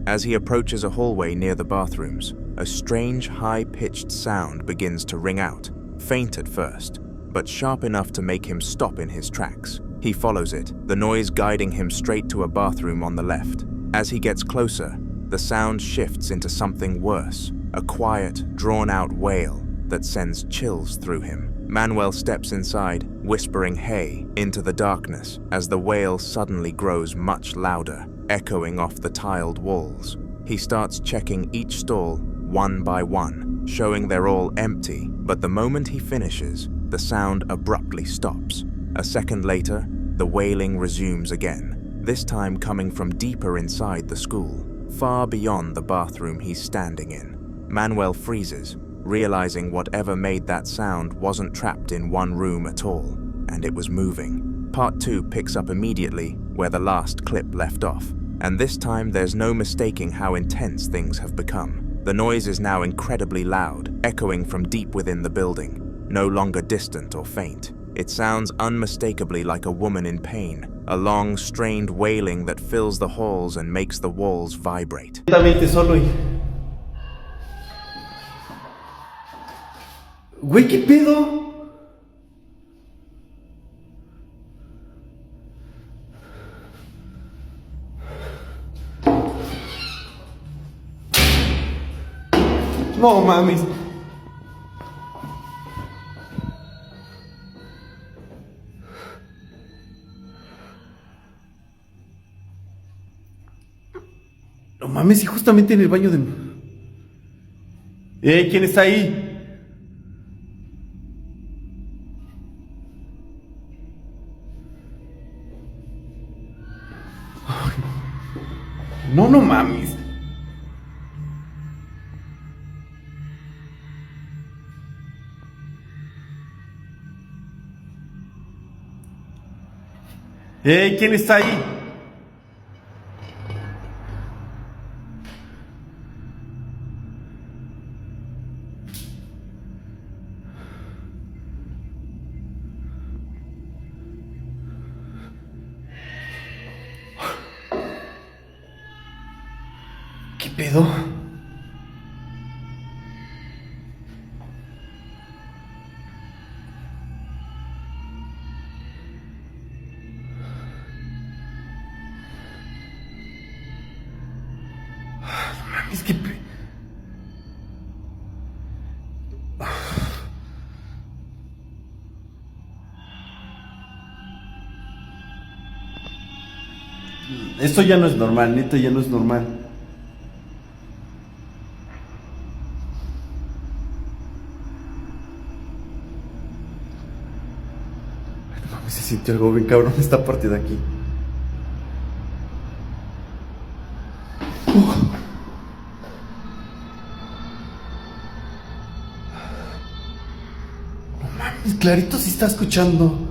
As he approaches a hallway near the bathrooms, a strange, high-pitched sound begins to ring out, faint at first, but sharp enough to make him stop in his tracks. He follows it, the noise guiding him straight to a bathroom on the left. As he gets closer, the sound shifts into something worse, a quiet, drawn-out wail that sends chills through him. Manuel steps inside, whispering "hey" into the darkness as the wail suddenly grows much louder, echoing off the tiled walls. He starts checking each stall one by one, showing they're all empty But the moment he finishes, the sound abruptly stops. A second later, the wailing resumes again, this time coming from deeper inside the school, far beyond the bathroom he's standing in. Manuel freezes, realizing whatever made that sound wasn't trapped in one room at all, and it was moving. Part 2 picks up immediately where the last clip left off, and this time there's no mistaking how intense things have become. The noise is now incredibly loud, echoing from deep within the building, no longer distant or faint. It sounds unmistakably like a woman in pain, a long, strained wailing that fills the halls and makes the walls vibrate. Güey, ¿qué pedo? No mames. No mames, y justamente en el baño de... ¿Quién está ahí? No, no mames. ¿Quién está ahí? ¿Qué pedo? No mames, qué pe... Esto ya no es normal, neta, ya no es normal. No mames, se sintió algo bien cabrón esta parte de aquí. No mames, clarito se está escuchando.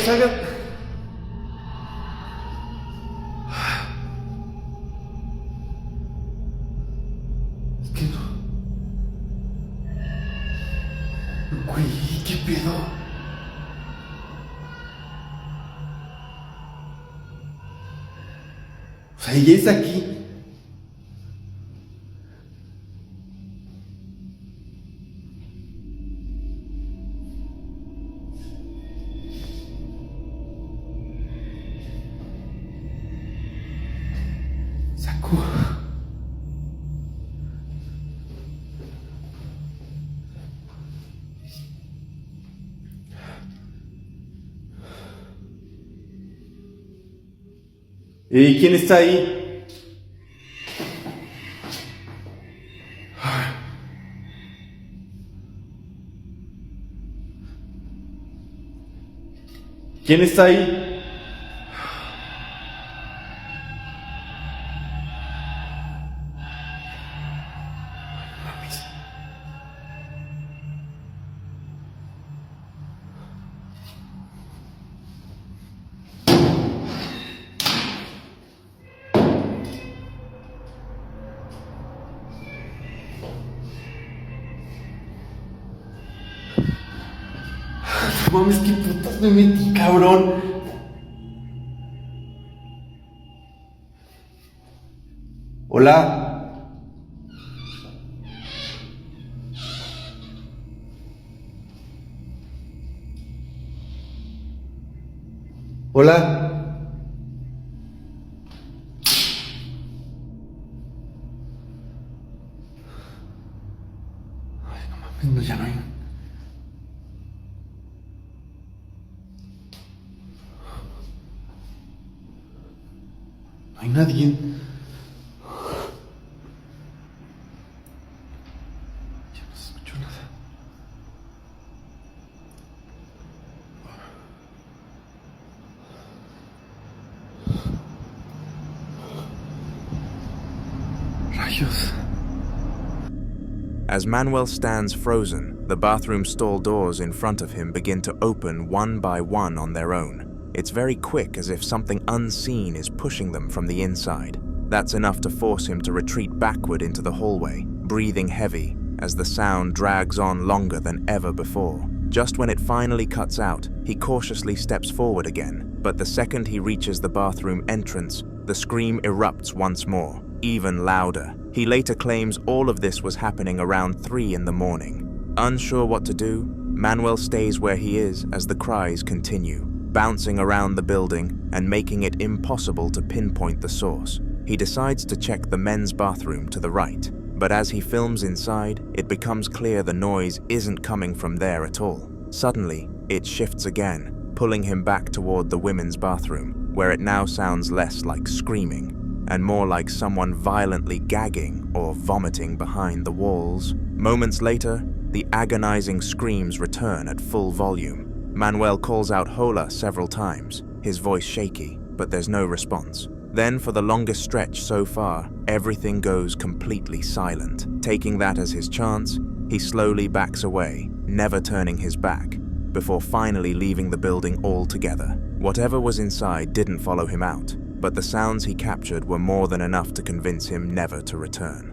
Salga. Es que no. Güey, ¿qué pedo? O sea, ella está aquí. ¿Quién está ahí? ¿Quién está ahí? Mames, qué putas me metí, cabrón. Hola. Hola. Ay, no mames, no, ya no hay. nadie. Ya no se escuchó nada. Rayos. As Manuel stands frozen, the bathroom stall doors in front of him begin to open one by one on their own. It's very quick, as if something unseen is pushing them from the inside. That's enough to force him to retreat backward into the hallway, breathing heavy as the sound drags on longer than ever before. Just when it finally cuts out, he cautiously steps forward again, but the second he reaches the bathroom entrance, the scream erupts once more, even louder. He later claims all of this was happening around 3 in the morning. Unsure what to do, Manuel stays where he is as the cries continue, bouncing around the building and making it impossible to pinpoint the source. He decides to check the men's bathroom to the right, but as he films inside, it becomes clear the noise isn't coming from there at all. Suddenly, it shifts again, pulling him back toward the women's bathroom, where it now sounds less like screaming and more like someone violently gagging or vomiting behind the walls. Moments later, the agonizing screams return at full volume. Manuel calls out Hola several times, his voice shaky, but there's no response. Then, for the longest stretch so far, everything goes completely silent. Taking that as his chance, he slowly backs away, never turning his back, before finally leaving the building altogether. Whatever was inside didn't follow him out, but the sounds he captured were more than enough to convince him never to return.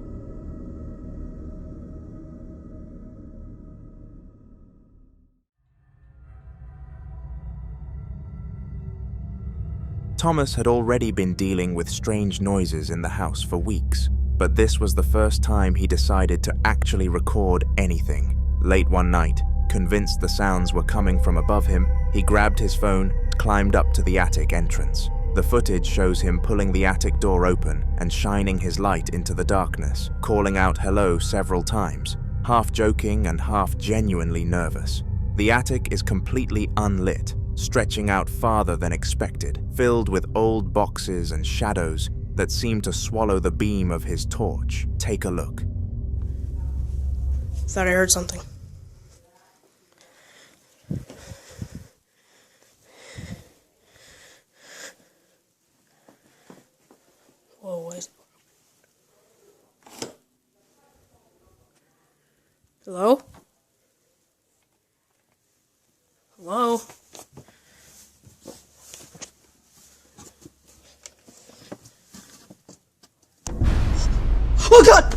Thomas had already been dealing with strange noises in the house for weeks, but this was the first time he decided to actually record anything. Late one night, convinced the sounds were coming from above him, he grabbed his phone, climbed up to the attic entrance. The footage shows him pulling the attic door open and shining his light into the darkness, calling out hello several times, half joking and half genuinely nervous. The attic is completely unlit, stretching out farther than expected, filled with old boxes and shadows that seem to swallow the beam of his torch. Take a look. Thought I heard something. Whoa, what is it? Hello? Hello? Oh God!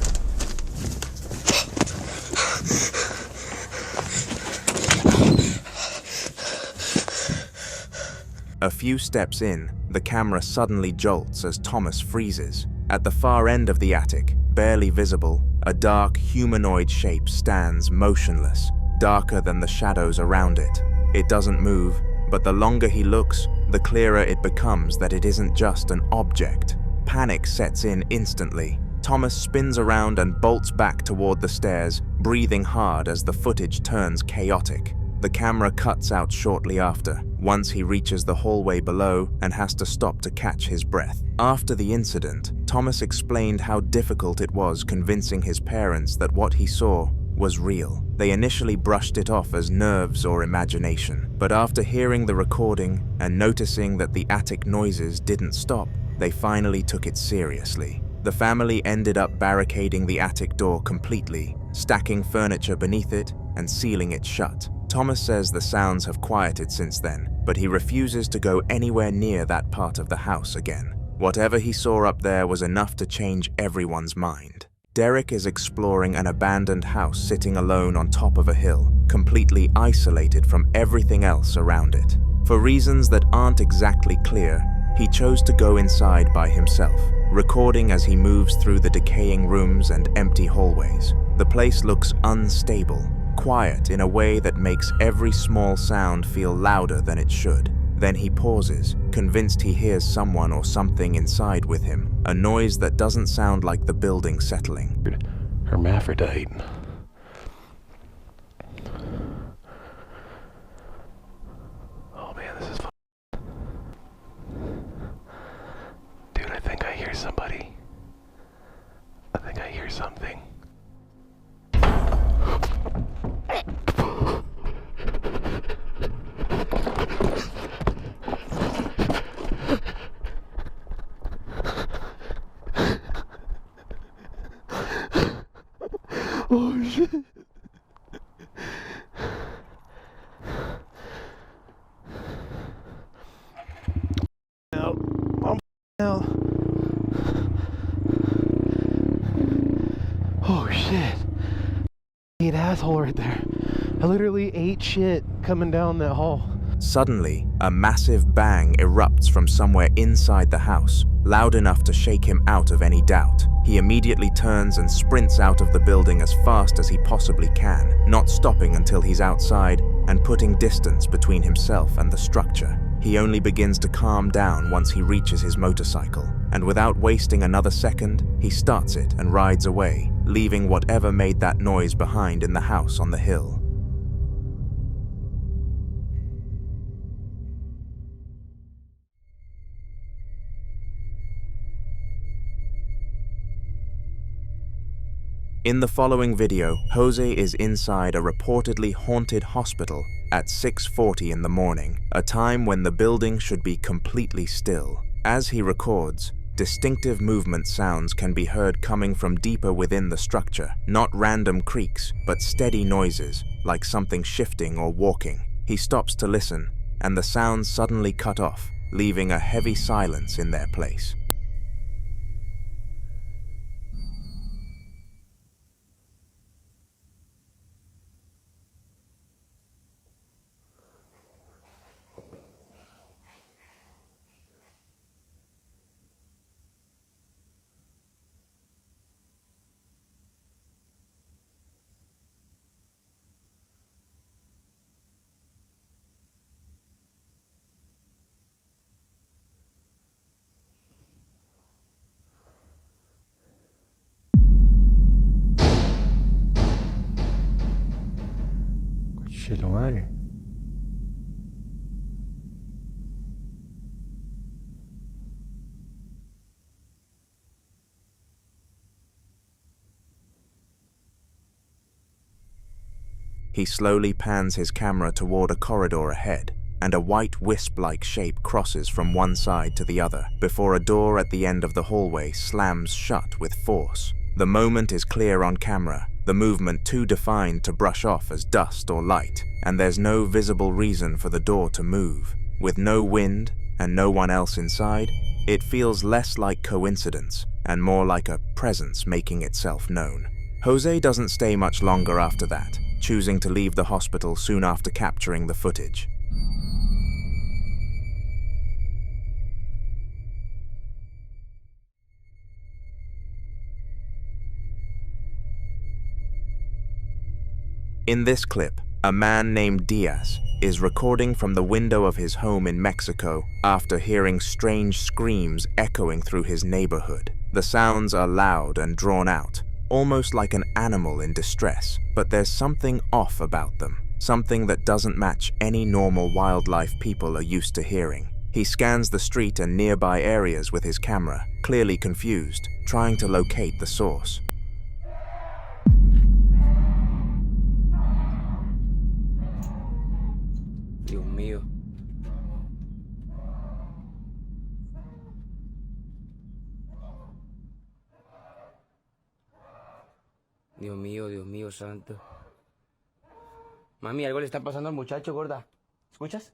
A few steps in, the camera suddenly jolts as Thomas freezes. At the far end of the attic, barely visible, a dark humanoid shape stands motionless, darker than the shadows around it. It doesn't move, but the longer he looks, the clearer it becomes that it isn't just an object. Panic sets in instantly. Thomas spins around and bolts back toward the stairs, breathing hard as the footage turns chaotic. The camera cuts out shortly after, once he reaches the hallway below and has to stop to catch his breath. After the incident, Thomas explained how difficult it was convincing his parents that what he saw was real. They initially brushed it off as nerves or imagination, but after hearing the recording and noticing that the attic noises didn't stop, they finally took it seriously. The family ended up barricading the attic door completely, stacking furniture beneath it and sealing it shut. Thomas says the sounds have quieted since then, but he refuses to go anywhere near that part of the house again. Whatever he saw up there was enough to change everyone's mind. Derek is exploring an abandoned house sitting alone on top of a hill, completely isolated from everything else around it. For reasons that aren't exactly clear, he chose to go inside by himself, recording as he moves through the decaying rooms and empty hallways. The place looks unstable, quiet in a way that makes every small sound feel louder than it should. Then he pauses, convinced he hears someone or something inside with him, a noise that doesn't sound like the building settling. Hermaphrodite. Oh man, this is fun. Dude, I think I hell? Oh shit. Ate asshole right there. I literally ate shit coming down that hall. Suddenly, a massive bang erupts from somewhere inside the house, loud enough to shake him out of any doubt. He immediately turns and sprints out of the building as fast as he possibly can, not stopping until he's outside and putting distance between himself and the structure. He only begins to calm down once he reaches his motorcycle, and without wasting another second, he starts it and rides away, leaving whatever made that noise behind in the house on the hill. In the following video, Jose is inside a reportedly haunted hospital at 6:40 in the morning, a time when the building should be completely still. As he records, distinctive movement sounds can be heard coming from deeper within the structure, not random creaks, but steady noises, like something shifting or walking. He stops to listen, and the sounds suddenly cut off, leaving a heavy silence in their place. Shit, madre. He slowly pans his camera toward a corridor ahead, and a white wisp-like shape crosses from one side to the other, before a door at the end of the hallway slams shut with force. The moment is clear on camera, the movement too defined to brush off as dust or light, and there's no visible reason for the door to move. With no wind and no one else inside, it feels less like coincidence and more like a presence making itself known. Jose doesn't stay much longer after that, choosing to leave the hospital soon after capturing the footage. In this clip, a man named Diaz is recording from the window of his home in Mexico after hearing strange screams echoing through his neighborhood. The sounds are loud and drawn out, almost like an animal in distress, but there's something off about them, something that doesn't match any normal wildlife people are used to hearing. He scans the street and nearby areas with his camera, clearly confused, trying to locate the source. Dios mío. Dios mío, santo. Mami, algo le está pasando al muchacho, gorda. ¿Escuchas?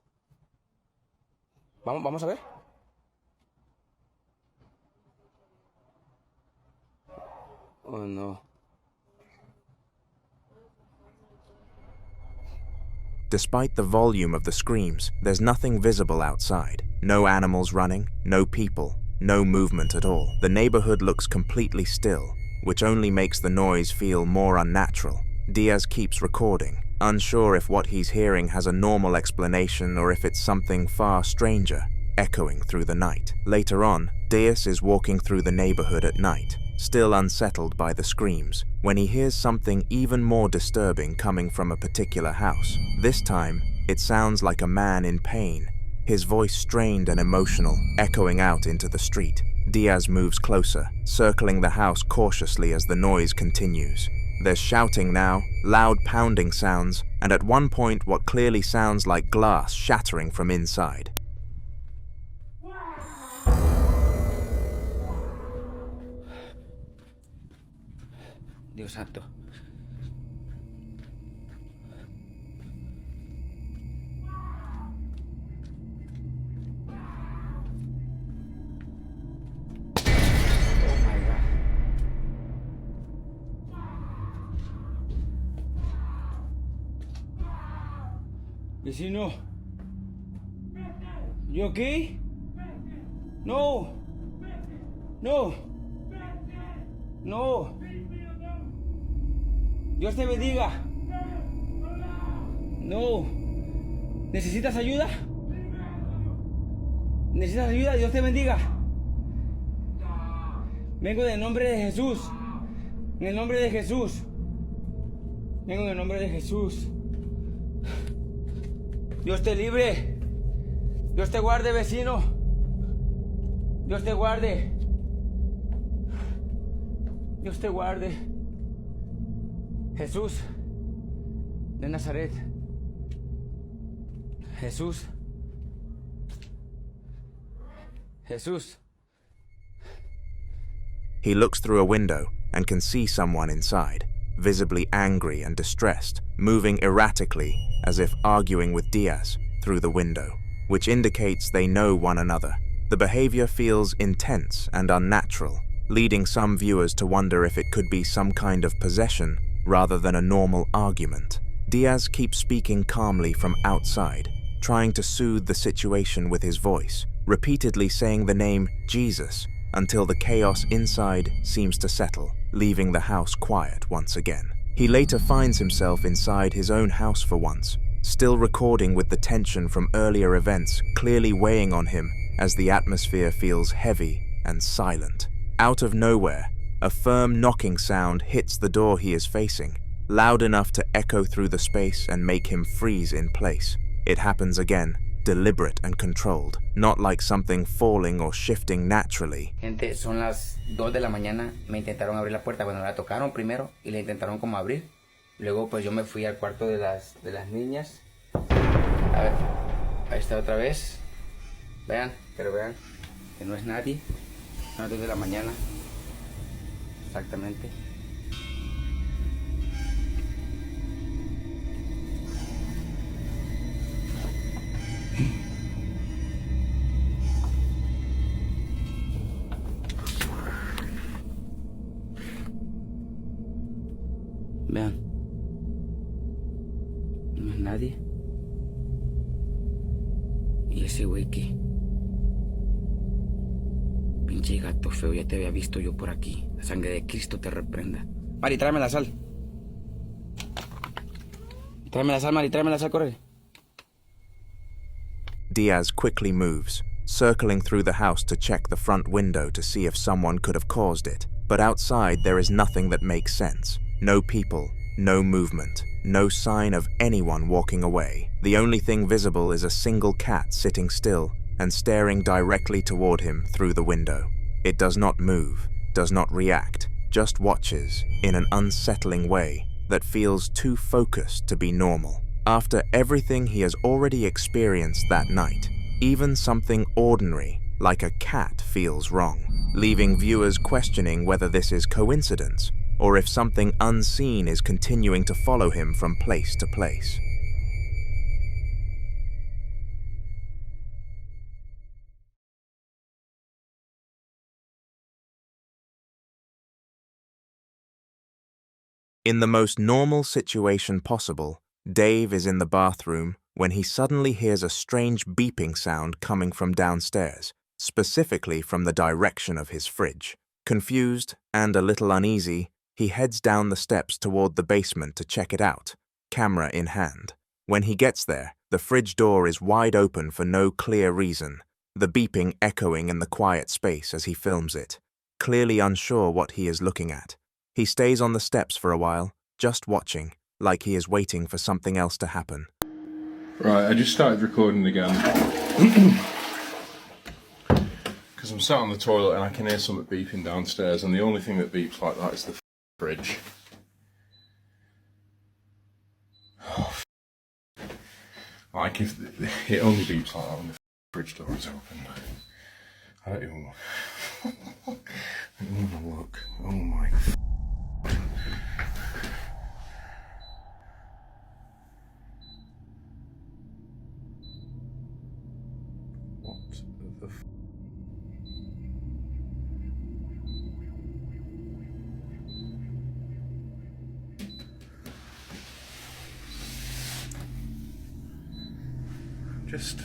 Vamos a ver. Oh, no. Despite the volume of the screams, there's nothing visible outside. No animals running, no people, no movement at all. The neighborhood looks completely still, which only makes the noise feel more unnatural. Diaz keeps recording, unsure if what he's hearing has a normal explanation or if it's something far stranger, echoing through the night. Later on, Diaz is walking through the neighborhood at night, still unsettled by the screams, when he hears something even more disturbing coming from a particular house. This time, it sounds like a man in pain, his voice strained and emotional, echoing out into the street. Diaz moves closer, circling the house cautiously as the noise continues. There's shouting now, loud pounding sounds, and at one point what clearly sounds like glass shattering from inside. Dios santo. Vecino. You okay? No. No. No. Dios te bendiga. No. ¿Necesitas ayuda? ¿Necesitas ayuda? Dios te bendiga. Vengo en el nombre de Jesús. En el nombre de Jesús. Vengo en el nombre de Jesús. Dios te libre. Dios te guarde, vecino. Dios te guarde. Dios te guarde. Jesús de Nazaret. Jesús. Jesús. He looks through a window and can see someone inside, visibly angry and distressed, moving erratically as if arguing with Diaz through the window, which indicates they know one another. The behavior feels intense and unnatural, leading some viewers to wonder if it could be some kind of possession rather than a normal argument. Diaz keeps speaking calmly from outside, trying to soothe the situation with his voice, repeatedly saying the name Jesus until the chaos inside seems to settle, leaving the house quiet once again. He later finds himself inside his own house for once, still recording with the tension from earlier events clearly weighing on him as the atmosphere feels heavy and silent. Out of nowhere, a firm knocking sound hits the door he is facing, loud enough to echo through the space and make him freeze in place. It happens again, deliberate and controlled, not like something falling or shifting naturally. Gente, son las 2 de la mañana, me intentaron abrir la puerta, bueno, la tocaron primero y la intentaron como abrir. Luego pues yo me fui al cuarto de las niñas. A ver, ahí está otra vez. Vean, pero vean que no es nadie. Son las 2 de la mañana. Exactamente. Vean. No es nadie. Y ese güey que... Pinche gato feo, ya te había visto yo por aquí. La sangre de Cristo te reprenda. Mari, tráeme la sal. Tráeme la sal, Mari, tráeme la sal, corre. Diaz quickly moves, circling through the house to check the front window to see if someone could have caused it. But outside there is nothing that makes sense. No people, no movement, no sign of anyone walking away. The only thing visible is a single cat sitting still and staring directly toward him through the window. It does not move, does not react, just watches in an unsettling way that feels too focused to be normal. After everything he has already experienced that night, even something ordinary like a cat feels wrong, leaving viewers questioning whether this is coincidence or if something unseen is continuing to follow him from place to place. In the most normal situation possible, Dave is in the bathroom when he suddenly hears a strange beeping sound coming from downstairs, specifically from the direction of his fridge. Confused and a little uneasy, he heads down the steps toward the basement to check it out, camera in hand. When he gets there, the fridge door is wide open for no clear reason, the beeping echoing in the quiet space as he films it, clearly unsure what he is looking at. He stays on the steps for a while, just watching, like he is waiting for something else to happen. Right, I just started recording again. Because I'm sat on the toilet and I can hear something beeping downstairs, and the only thing that beeps like that is the fridge. Oh, like if it only beeps like that when the fridge door is open. I don't even want to look. Oh my. What the f... Just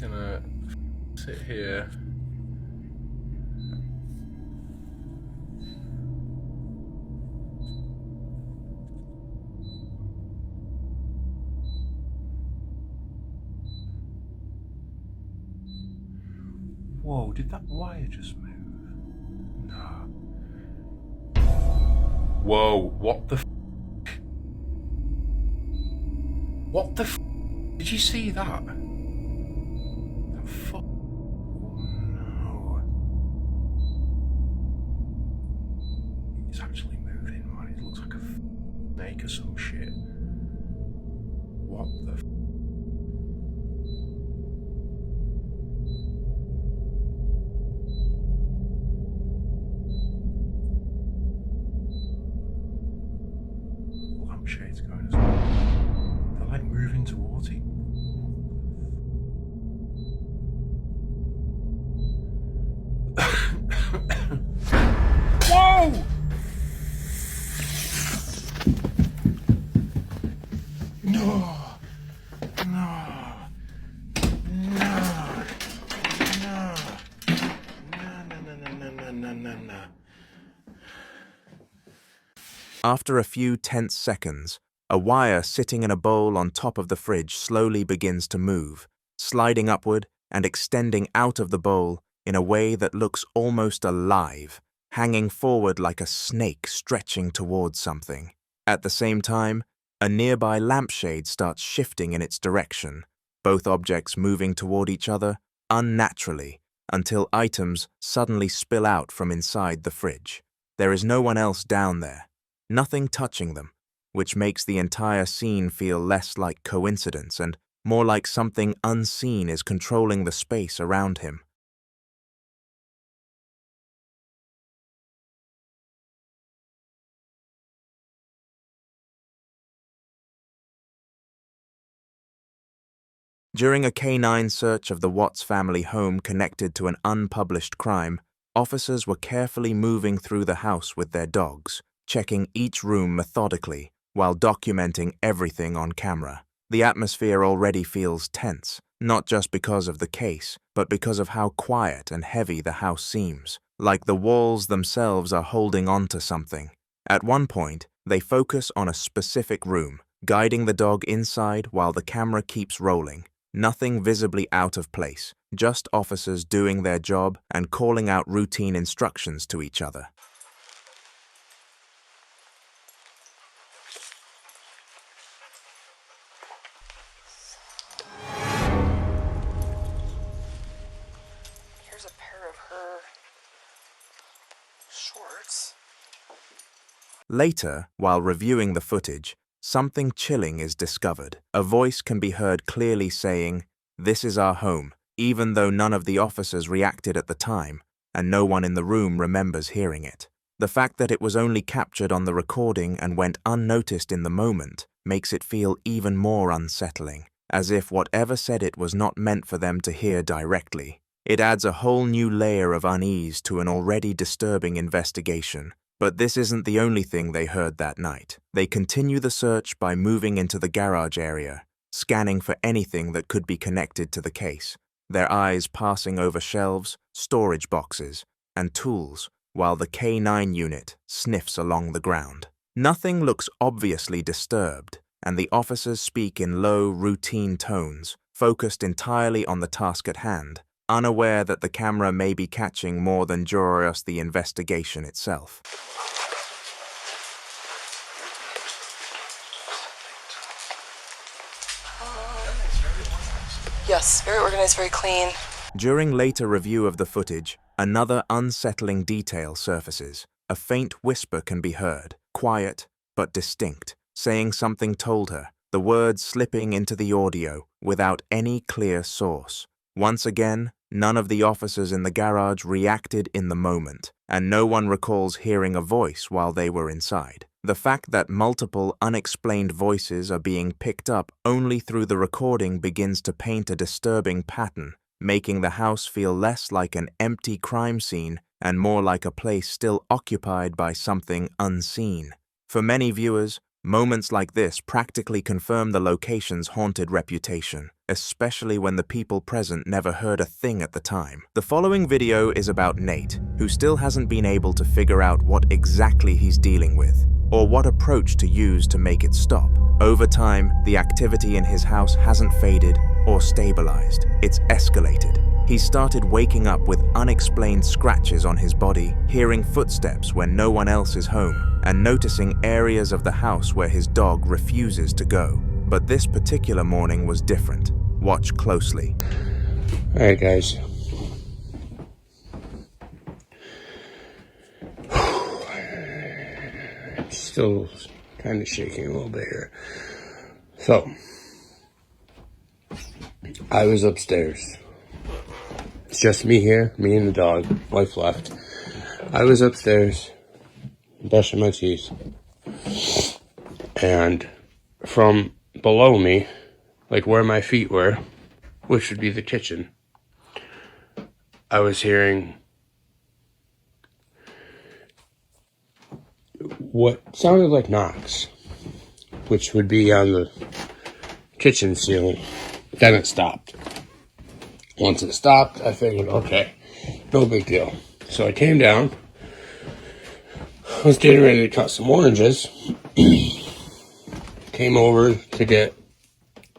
gonna sit here. Whoa, did that wire just move? No. Whoa, what the f? What the f? Did you see that? The fuck? Oh no. It's actually moving, man. It looks like a snake or some shit. What the f? Lampshades going as well. They're like moving towards it. Whoa! No! No! No! After a few tense seconds, a wire sitting in a bowl on top of the fridge slowly begins to move, sliding upward and extending out of the bowl in a way that looks almost alive, hanging forward like a snake stretching towards something. At the same time, a nearby lampshade starts shifting in its direction, both objects moving toward each other unnaturally until items suddenly spill out from inside the fridge. There is no one else down there, nothing touching them, which makes the entire scene feel less like coincidence and more like something unseen is controlling the space around him. During a K9 search of the Watts family home connected to an unpublished crime, officers were carefully moving through the house with their dogs, checking each room methodically while documenting everything on camera. The atmosphere already feels tense, not just because of the case, but because of how quiet and heavy the house seems, like the walls themselves are holding on to something. At one point, they focus on a specific room, guiding the dog inside while the camera keeps rolling. Nothing visibly out of place, just officers doing their job and calling out routine instructions to each other. Here's a pair of her shorts. Later, while reviewing the footage, something chilling is discovered. A voice can be heard clearly saying, "This is our home," even though none of the officers reacted at the time, and no one in the room remembers hearing it. The fact that it was only captured on the recording and went unnoticed in the moment makes it feel even more unsettling, as if whatever said it was not meant for them to hear directly. It adds a whole new layer of unease to an already disturbing investigation. But this isn't the only thing they heard that night. They continue the search by moving into the garage area, scanning for anything that could be connected to the case, their eyes passing over shelves, storage boxes, and tools, while the K9 unit sniffs along the ground. Nothing looks obviously disturbed, and the officers speak in low, routine tones, focused entirely on the task at hand, unaware that the camera may be catching more than just the investigation itself. Yes, very organized, very clean. During later review of the footage, another unsettling detail surfaces. A faint whisper can be heard, quiet but distinct, saying something told her, the words slipping into the audio without any clear source. Once again, none of the officers in the garage reacted in the moment, and no one recalls hearing a voice while they were inside. The fact that multiple unexplained voices are being picked up only through the recording begins to paint a disturbing pattern, making the house feel less like an empty crime scene and more like a place still occupied by something unseen. For many viewers, Moments like this practically confirm the location's haunted reputation, especially when the people present never heard a thing at the time. The following video is about Nate, who still hasn't been able to figure out what exactly he's dealing with, or what approach to use to make it stop. Over time, the activity in his house hasn't faded or stabilized. It's escalated. He started waking up with unexplained scratches on his body, hearing footsteps when no one else is home, and noticing areas of the house where his dog refuses to go. But this particular morning was different. Watch closely. All right, guys. I'm still kind of shaking a little bit here. So, I was upstairs. It's just me here, me and the dog. Wife left. I was upstairs, brushing my teeth. And from below me, like where my feet were, which would be the kitchen, I was hearing what sounded like knocks, which would be on the kitchen ceiling. Then it stopped. Once it stopped, I figured, okay, no big deal. So I came down. I was getting ready to cut some oranges. Came over to get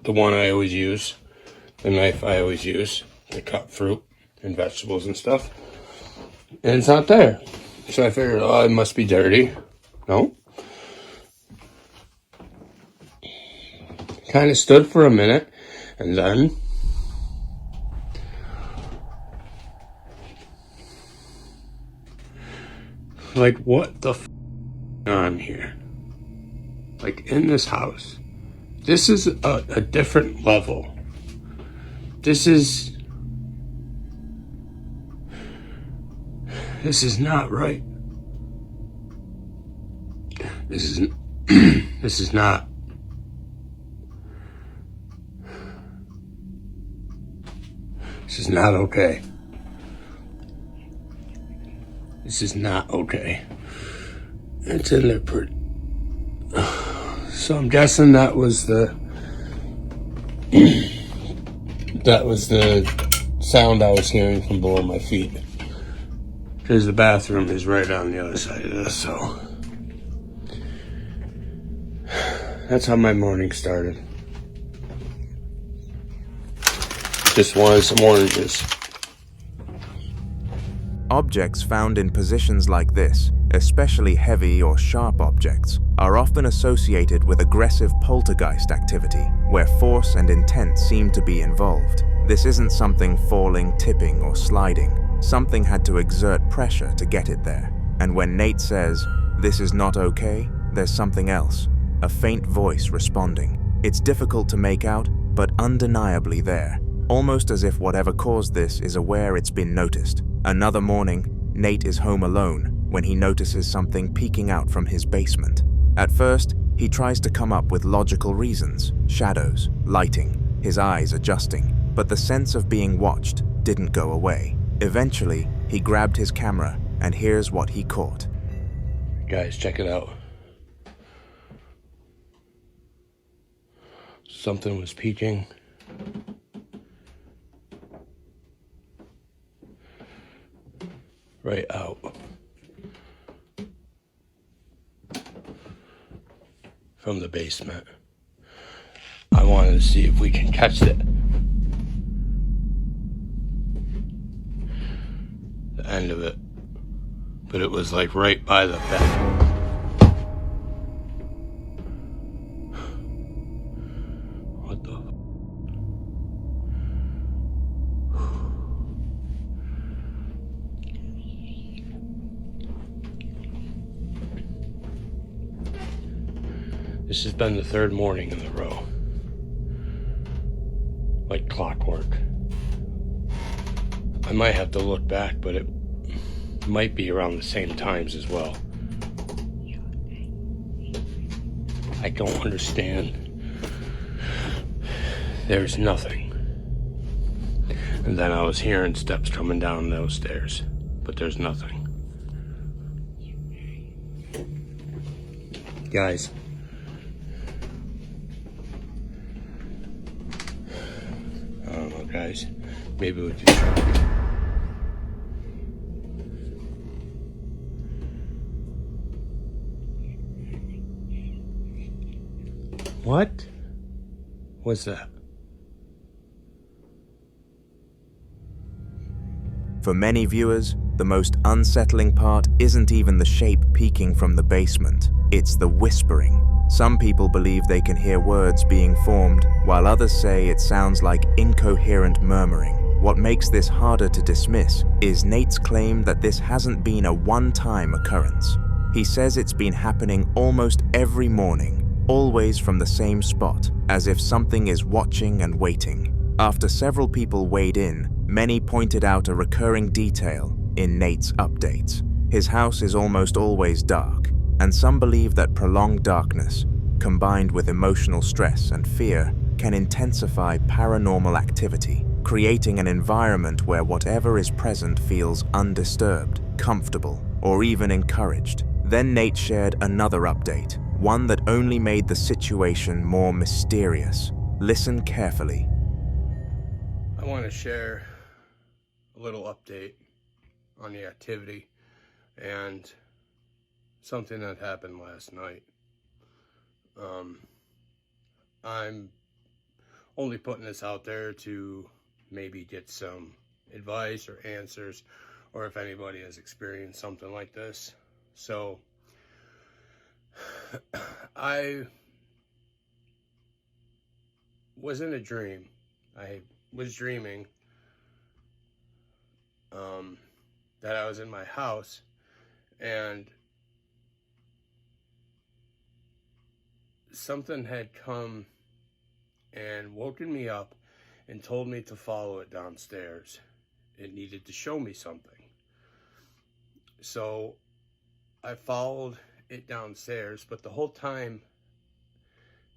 the one I always use, the knife I always use to cut fruit and vegetables and stuff. And it's not there. So I figured, oh, it must be dirty. No. Kind of stood for a minute, and then like, what the f on here? Like, in this house. This is a different level. This is not right. This is this is not. This is not okay. This is not okay. It's in there pretty. So I'm guessing that was the sound I was hearing from below my feet. Because the bathroom is right on the other side of this, so that's how my morning started. Just wanted some oranges. Objects found in positions like this, especially heavy or sharp objects, are often associated with aggressive poltergeist activity, where force and intent seem to be involved. This isn't something falling, tipping, or sliding. Something had to exert pressure to get it there. And when Nate says, "This is not okay," there's something else. A faint voice responding. It's difficult to make out, but undeniably there. Almost as if whatever caused this is aware it's been noticed. Another morning, Nate is home alone when he notices something peeking out from his basement. At first, he tries to come up with logical reasons: shadows, lighting, his eyes adjusting. But the sense of being watched didn't go away. Eventually, he grabbed his camera, and here's what he caught. Guys, check it out. Something was peeking. Right out. From the basement. I wanted to see if we can catch it. The end of it. But it was like right by the bed. What the? This has been the third morning in a row. Like clockwork. I might have to look back, but it might be around the same times as well. I don't understand. There's nothing. And then I was hearing steps coming down those stairs, but there's nothing. Guys, maybe we can. What was that? For many viewers, the most unsettling part isn't even the shape peeking from the basement, it's the whispering. Some people believe they can hear words being formed, while others say it sounds like incoherent murmuring. What makes this harder to dismiss is Nate's claim that this hasn't been a one-time occurrence. He says it's been happening almost every morning, always from the same spot, as if something is watching and waiting. After several people weighed in, many pointed out a recurring detail in Nate's updates. His house is almost always dark, and some believe that prolonged darkness, combined with emotional stress and fear, can intensify paranormal activity, creating an environment where whatever is present feels undisturbed, comfortable, or even encouraged. Then Nate shared another update, one that only made the situation more mysterious. Listen carefully. I want to share a little update on the activity and something that happened last night. I'm only putting this out there to maybe get some advice or answers, or if anybody has experienced something like this. So I was in a dream. I was dreaming that I was in my house, and something had come and woken me up and told me to follow it downstairs. It needed to show me something. So I followed it downstairs, but the whole time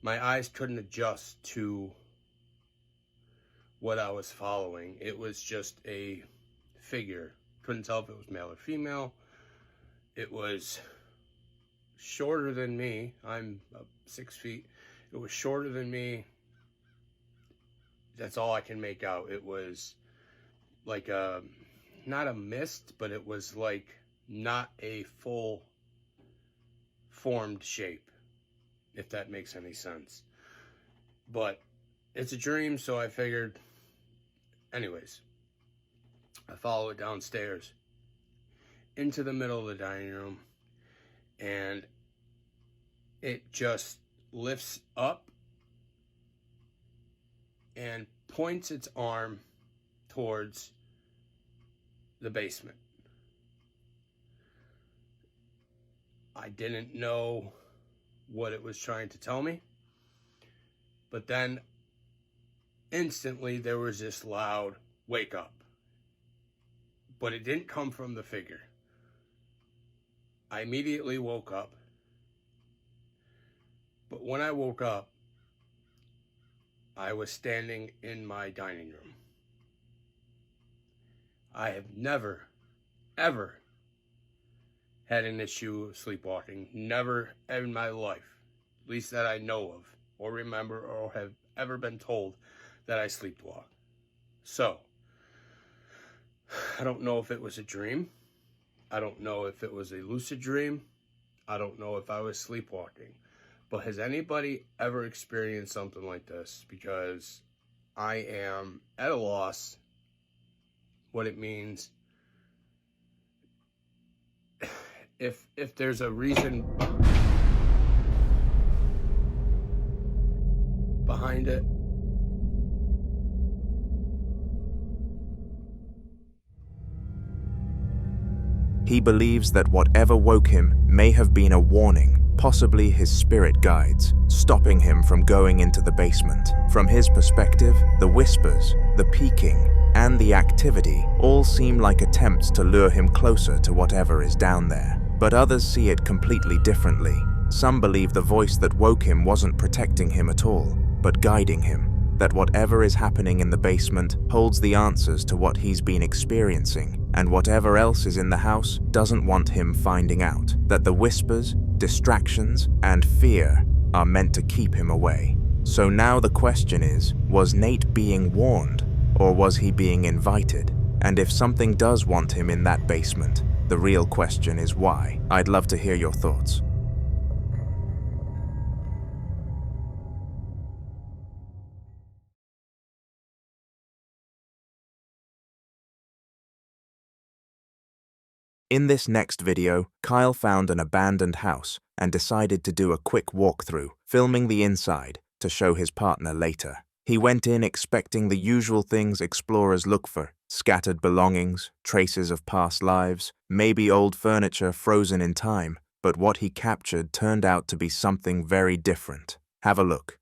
my eyes couldn't adjust to what I was following. It was just a figure. Couldn't tell if it was male or female. It was shorter than me. I'm 6 feet. It was shorter than me. That's all I can make out. It was like a, not a mist, but it was like not a full formed shape, if that makes any sense. But it's a dream, so I figured, anyways, I follow it downstairs into the middle of the dining room, and it just lifts up and points its arm towards the basement. I didn't know what it was trying to tell me, but then instantly there was this loud wake up, but it didn't come from the figure. I immediately woke up, but when I woke up, I was standing in my dining room. I have never, ever had an issue of sleepwalking. Never in my life, at least that I know of, or remember, or have ever been told that I sleepwalk. So, I don't know if it was a dream. I don't know if it was a lucid dream. I don't know if I was sleepwalking. But has anybody ever experienced something like this? Because I am at a loss what it means. If there's a reason behind it. He believes that whatever woke him may have been a warning, possibly his spirit guides, stopping him from going into the basement. From his perspective, the whispers, the peeking, and the activity all seem like attempts to lure him closer to whatever is down there. But others see it completely differently. Some believe the voice that woke him wasn't protecting him at all, but guiding him. That whatever is happening in the basement holds the answers to what he's been experiencing, and whatever else is in the house doesn't want him finding out. That the whispers, distractions, and fear are meant to keep him away. So now the question is, was Nate being warned? Or was he being invited? And if something does want him in that basement, the real question is why? I'd love to hear your thoughts. In this next video, Kyle found an abandoned house and decided to do a quick walkthrough, filming the inside to show his partner later. He went in expecting the usual things explorers look for: scattered belongings, traces of past lives, maybe old furniture frozen in time, but what he captured turned out to be something very different. Have a look.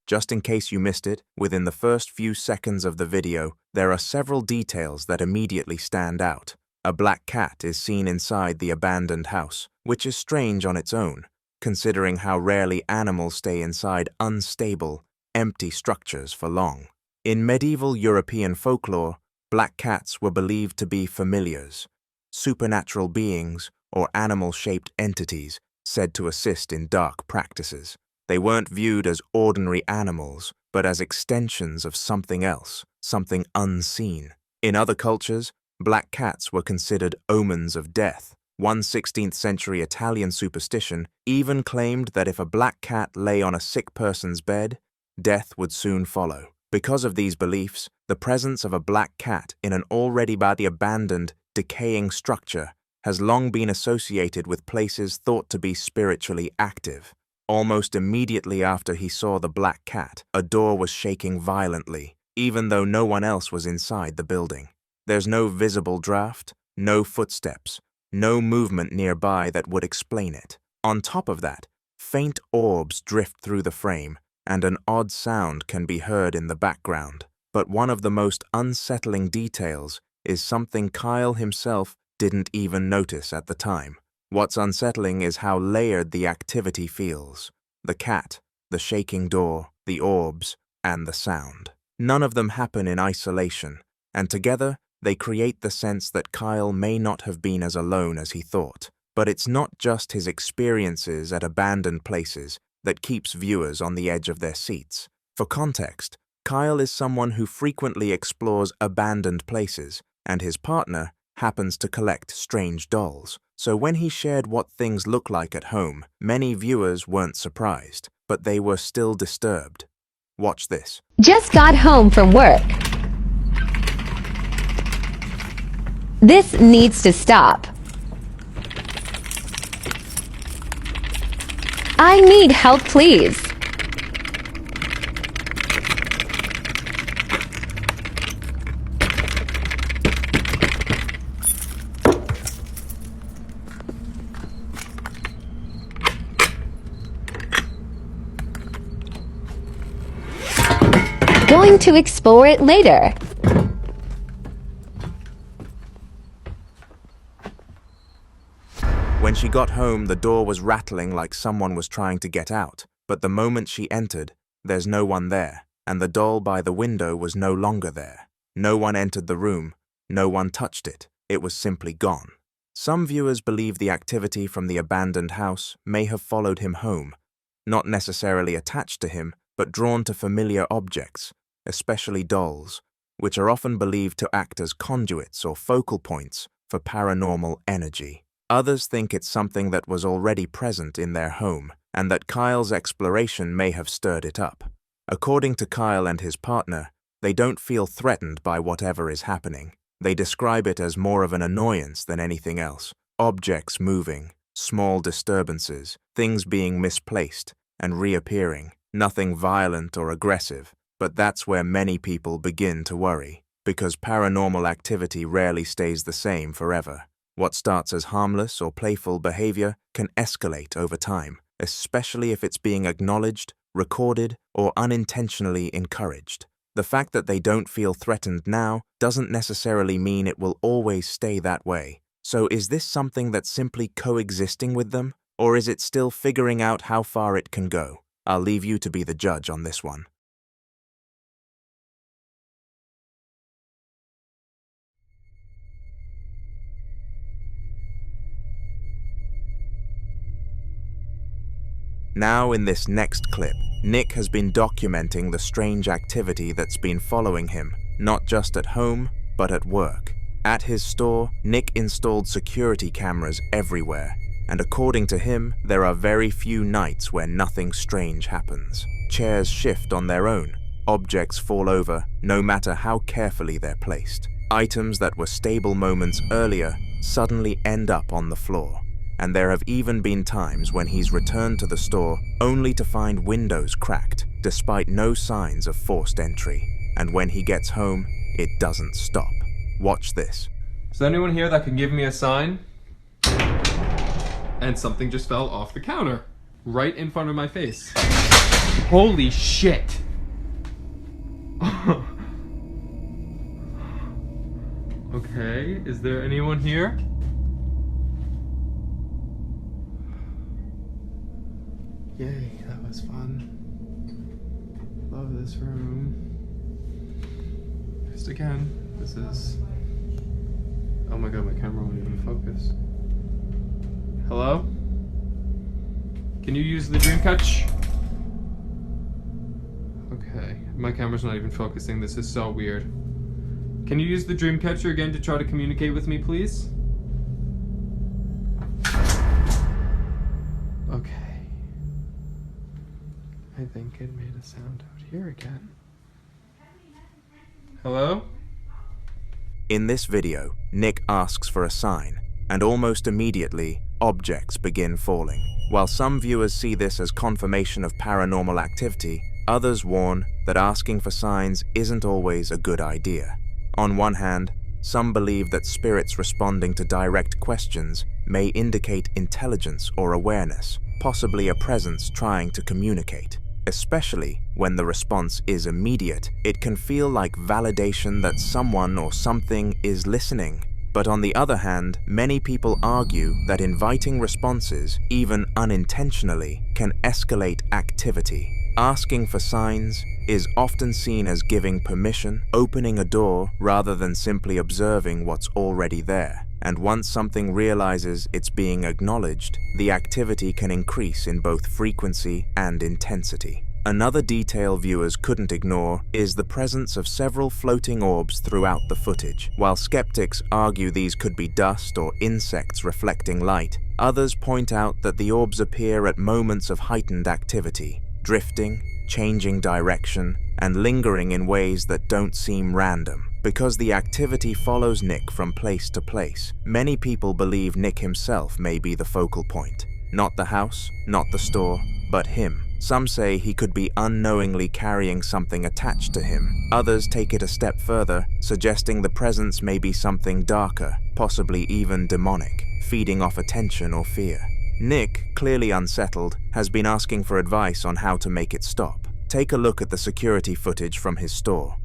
Just in case you missed it, within the first few seconds of the video, there are several details that immediately stand out. A black cat is seen inside the abandoned house, which is strange on its own, considering how rarely animals stay inside unstable, empty structures for long. In medieval European folklore, black cats were believed to be familiars, supernatural beings or animal-shaped entities said to assist in dark practices. They weren't viewed as ordinary animals, but as extensions of something else, something unseen. In other cultures, black cats were considered omens of death. One 16th century Italian superstition even claimed that if a black cat lay on a sick person's bed, death would soon follow. Because of these beliefs, the presence of a black cat in an already badly abandoned, decaying structure has long been associated with places thought to be spiritually active. Almost immediately after he saw the black cat, a door was shaking violently, even though no one else was inside the building. There's no visible draft, no footsteps, no movement nearby that would explain it. On top of that, faint orbs drift through the frame, and an odd sound can be heard in the background. But one of the most unsettling details is something Kyle himself didn't even notice at the time. What's unsettling is how layered the activity feels. The cat, the shaking door, the orbs, and the sound. None of them happen in isolation, and together they create the sense that Kyle may not have been as alone as he thought. But it's not just his experiences at abandoned places that keeps viewers on the edge of their seats. For context, Kyle is someone who frequently explores abandoned places, and his partner happens to collect strange dolls. So when he shared what things look like at home, many viewers weren't surprised, but they were still disturbed. Watch this. Just got home from work. This needs to stop. I need help, please. Going to explore it later. When she got home, the door was rattling like someone was trying to get out. But the moment she entered, there's no one there, and the doll by the window was no longer there. No one entered the room, no one touched it. It was simply gone. Some viewers believe the activity from the abandoned house may have followed him home, not necessarily attached to him, but drawn to familiar objects, especially dolls, which are often believed to act as conduits or focal points for paranormal energy. Others think it's something that was already present in their home, and that Kyle's exploration may have stirred it up. According to Kyle and his partner, they don't feel threatened by whatever is happening. They describe it as more of an annoyance than anything else. Objects moving, small disturbances, things being misplaced and reappearing. Nothing violent or aggressive, but that's where many people begin to worry, because paranormal activity rarely stays the same forever. What starts as harmless or playful behavior can escalate over time, especially if it's being acknowledged, recorded, or unintentionally encouraged. The fact that they don't feel threatened now doesn't necessarily mean it will always stay that way. So is this something that's simply coexisting with them, or is it still figuring out how far it can go? I'll leave you to be the judge on this one. Now in this next clip, Nick has been documenting the strange activity that's been following him, not just at home, but at work. At his store, Nick installed security cameras everywhere, and according to him, there are very few nights where nothing strange happens. Chairs shift on their own, objects fall over, no matter how carefully they're placed. Items that were stable moments earlier suddenly end up on the floor. And there have even been times when he's returned to the store only to find windows cracked, despite no signs of forced entry. And when he gets home, it doesn't stop. Watch this. Is there anyone here that can give me a sign? And something just fell off the counter, right in front of my face. Holy shit! Okay, is there anyone here? Yay, that was fun. Love this room. Just again, this is... Oh my god, my camera won't even focus. Hello? Can you use the dream catch? Okay, my camera's not even focusing, this is so weird. Can you use the dream catcher again to try to communicate with me, please? Okay. I think it made a sound out here again. Hello? In this video, Nick asks for a sign, and almost immediately, objects begin falling. While some viewers see this as confirmation of paranormal activity, others warn that asking for signs isn't always a good idea. On one hand, some believe that spirits responding to direct questions may indicate intelligence or awareness, possibly a presence trying to communicate. Especially when the response is immediate, it can feel like validation that someone or something is listening. But on the other hand, many people argue that inviting responses, even unintentionally, can escalate activity. Asking for signs is often seen as giving permission, opening a door, rather than simply observing what's already there. And once something realizes it's being acknowledged, the activity can increase in both frequency and intensity. Another detail viewers couldn't ignore is the presence of several floating orbs throughout the footage. While skeptics argue these could be dust or insects reflecting light, others point out that the orbs appear at moments of heightened activity, drifting, changing direction, and lingering in ways that don't seem random. Because the activity follows Nick from place to place, many people believe Nick himself may be the focal point. Not the house, not the store, but him. Some say he could be unknowingly carrying something attached to him. Others take it a step further, suggesting the presence may be something darker, possibly even demonic, feeding off attention or fear. Nick, clearly unsettled, has been asking for advice on how to make it stop. Take a look at the security footage from his store.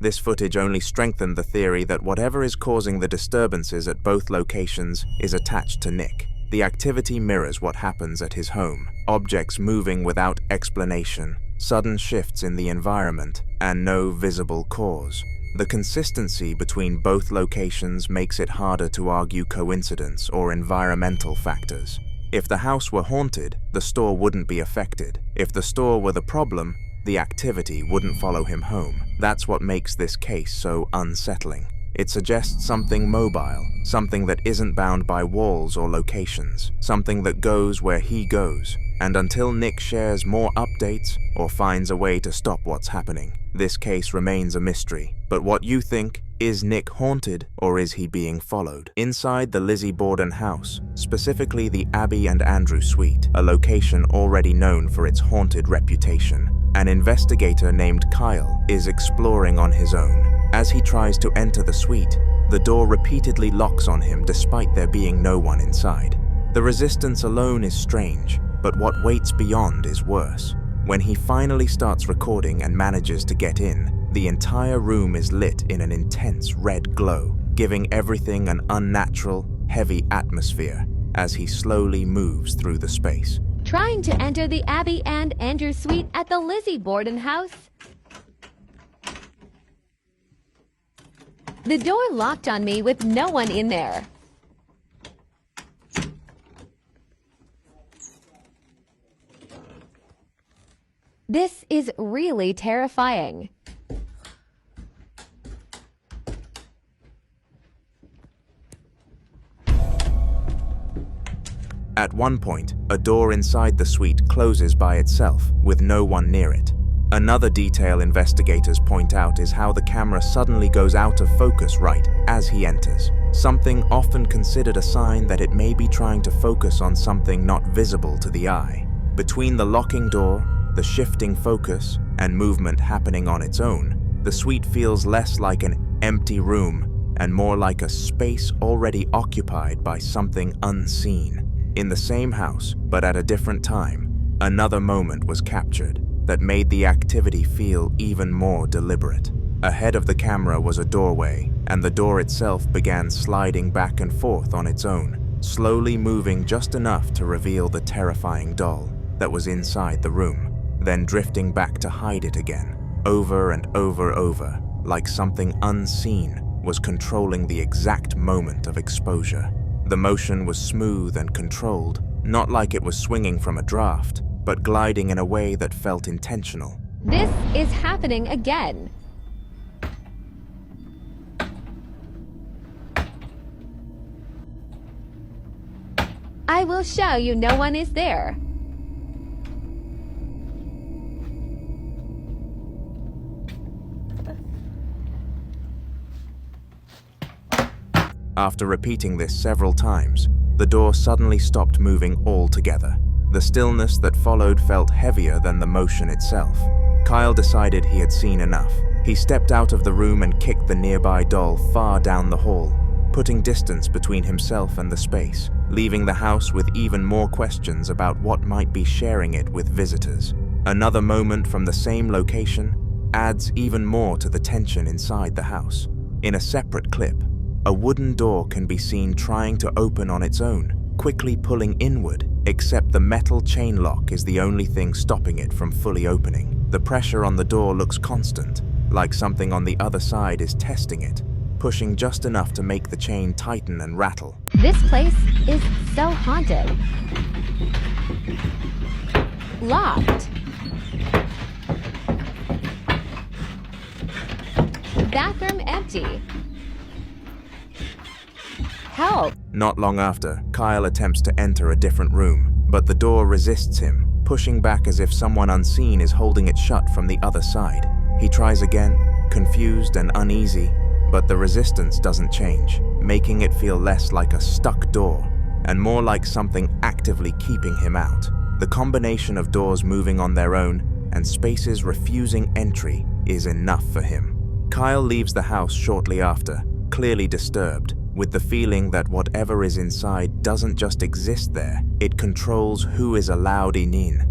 This footage only strengthened the theory that whatever is causing the disturbances at both locations is attached to Nick. The activity mirrors what happens at his home. Objects moving without explanation, sudden shifts in the environment, and no visible cause. The consistency between both locations makes it harder to argue coincidence or environmental factors. If the house were haunted, the store wouldn't be affected. If the store were the problem, the activity wouldn't follow him home. That's what makes this case so unsettling. It suggests something mobile, something that isn't bound by walls or locations, something that goes where he goes. And until Nick shares more updates or finds a way to stop what's happening, this case remains a mystery. But what you think? Is Nick haunted, or is he being followed? Inside the Lizzie Borden house, specifically the Abby and Andrew suite, a location already known for its haunted reputation, an investigator named Kyle is exploring on his own. As he tries to enter the suite, the door repeatedly locks on him despite there being no one inside. The resistance alone is strange, but what waits beyond is worse. When he finally starts recording and manages to get in, the entire room is lit in an intense red glow, giving everything an unnatural, heavy atmosphere as he slowly moves through the space. Trying to enter the Abby and Andrew suite at the Lizzie Borden house. The door locked on me with no one in there. This is really terrifying. At one point, a door inside the suite closes by itself, with no one near it. Another detail investigators point out is how the camera suddenly goes out of focus right as he enters, something often considered a sign that it may be trying to focus on something not visible to the eye. Between the locking door, the shifting focus, and movement happening on its own, the suite feels less like an empty room and more like a space already occupied by something unseen. In the same house, but at a different time, another moment was captured that made the activity feel even more deliberate. Ahead of the camera was a doorway, and the door itself began sliding back and forth on its own, slowly moving just enough to reveal the terrifying doll that was inside the room, then drifting back to hide it again, over and over, like something unseen was controlling the exact moment of exposure. The motion was smooth and controlled, not like it was swinging from a draft, but gliding in a way that felt intentional. This is happening again. I will show you no one is there. After repeating this several times, the door suddenly stopped moving altogether. The stillness that followed felt heavier than the motion itself. Kyle decided he had seen enough. He stepped out of the room and kicked the nearby doll far down the hall, putting distance between himself and the space, leaving the house with even more questions about what might be sharing it with visitors. Another moment from the same location adds even more to the tension inside the house. In a separate clip, a wooden door can be seen trying to open on its own, quickly pulling inward, except the metal chain lock is the only thing stopping it from fully opening. The pressure on the door looks constant, like something on the other side is testing it, pushing just enough to make the chain tighten and rattle. This place is so haunted. Locked. Bathroom empty. Help! Not long after, Kyle attempts to enter a different room, but the door resists him, pushing back as if someone unseen is holding it shut from the other side. He tries again, confused and uneasy, but the resistance doesn't change, making it feel less like a stuck door and more like something actively keeping him out. The combination of doors moving on their own and spaces refusing entry is enough for him. Kyle leaves the house shortly after, clearly disturbed, with the feeling that whatever is inside doesn't just exist there, it controls who is allowed in.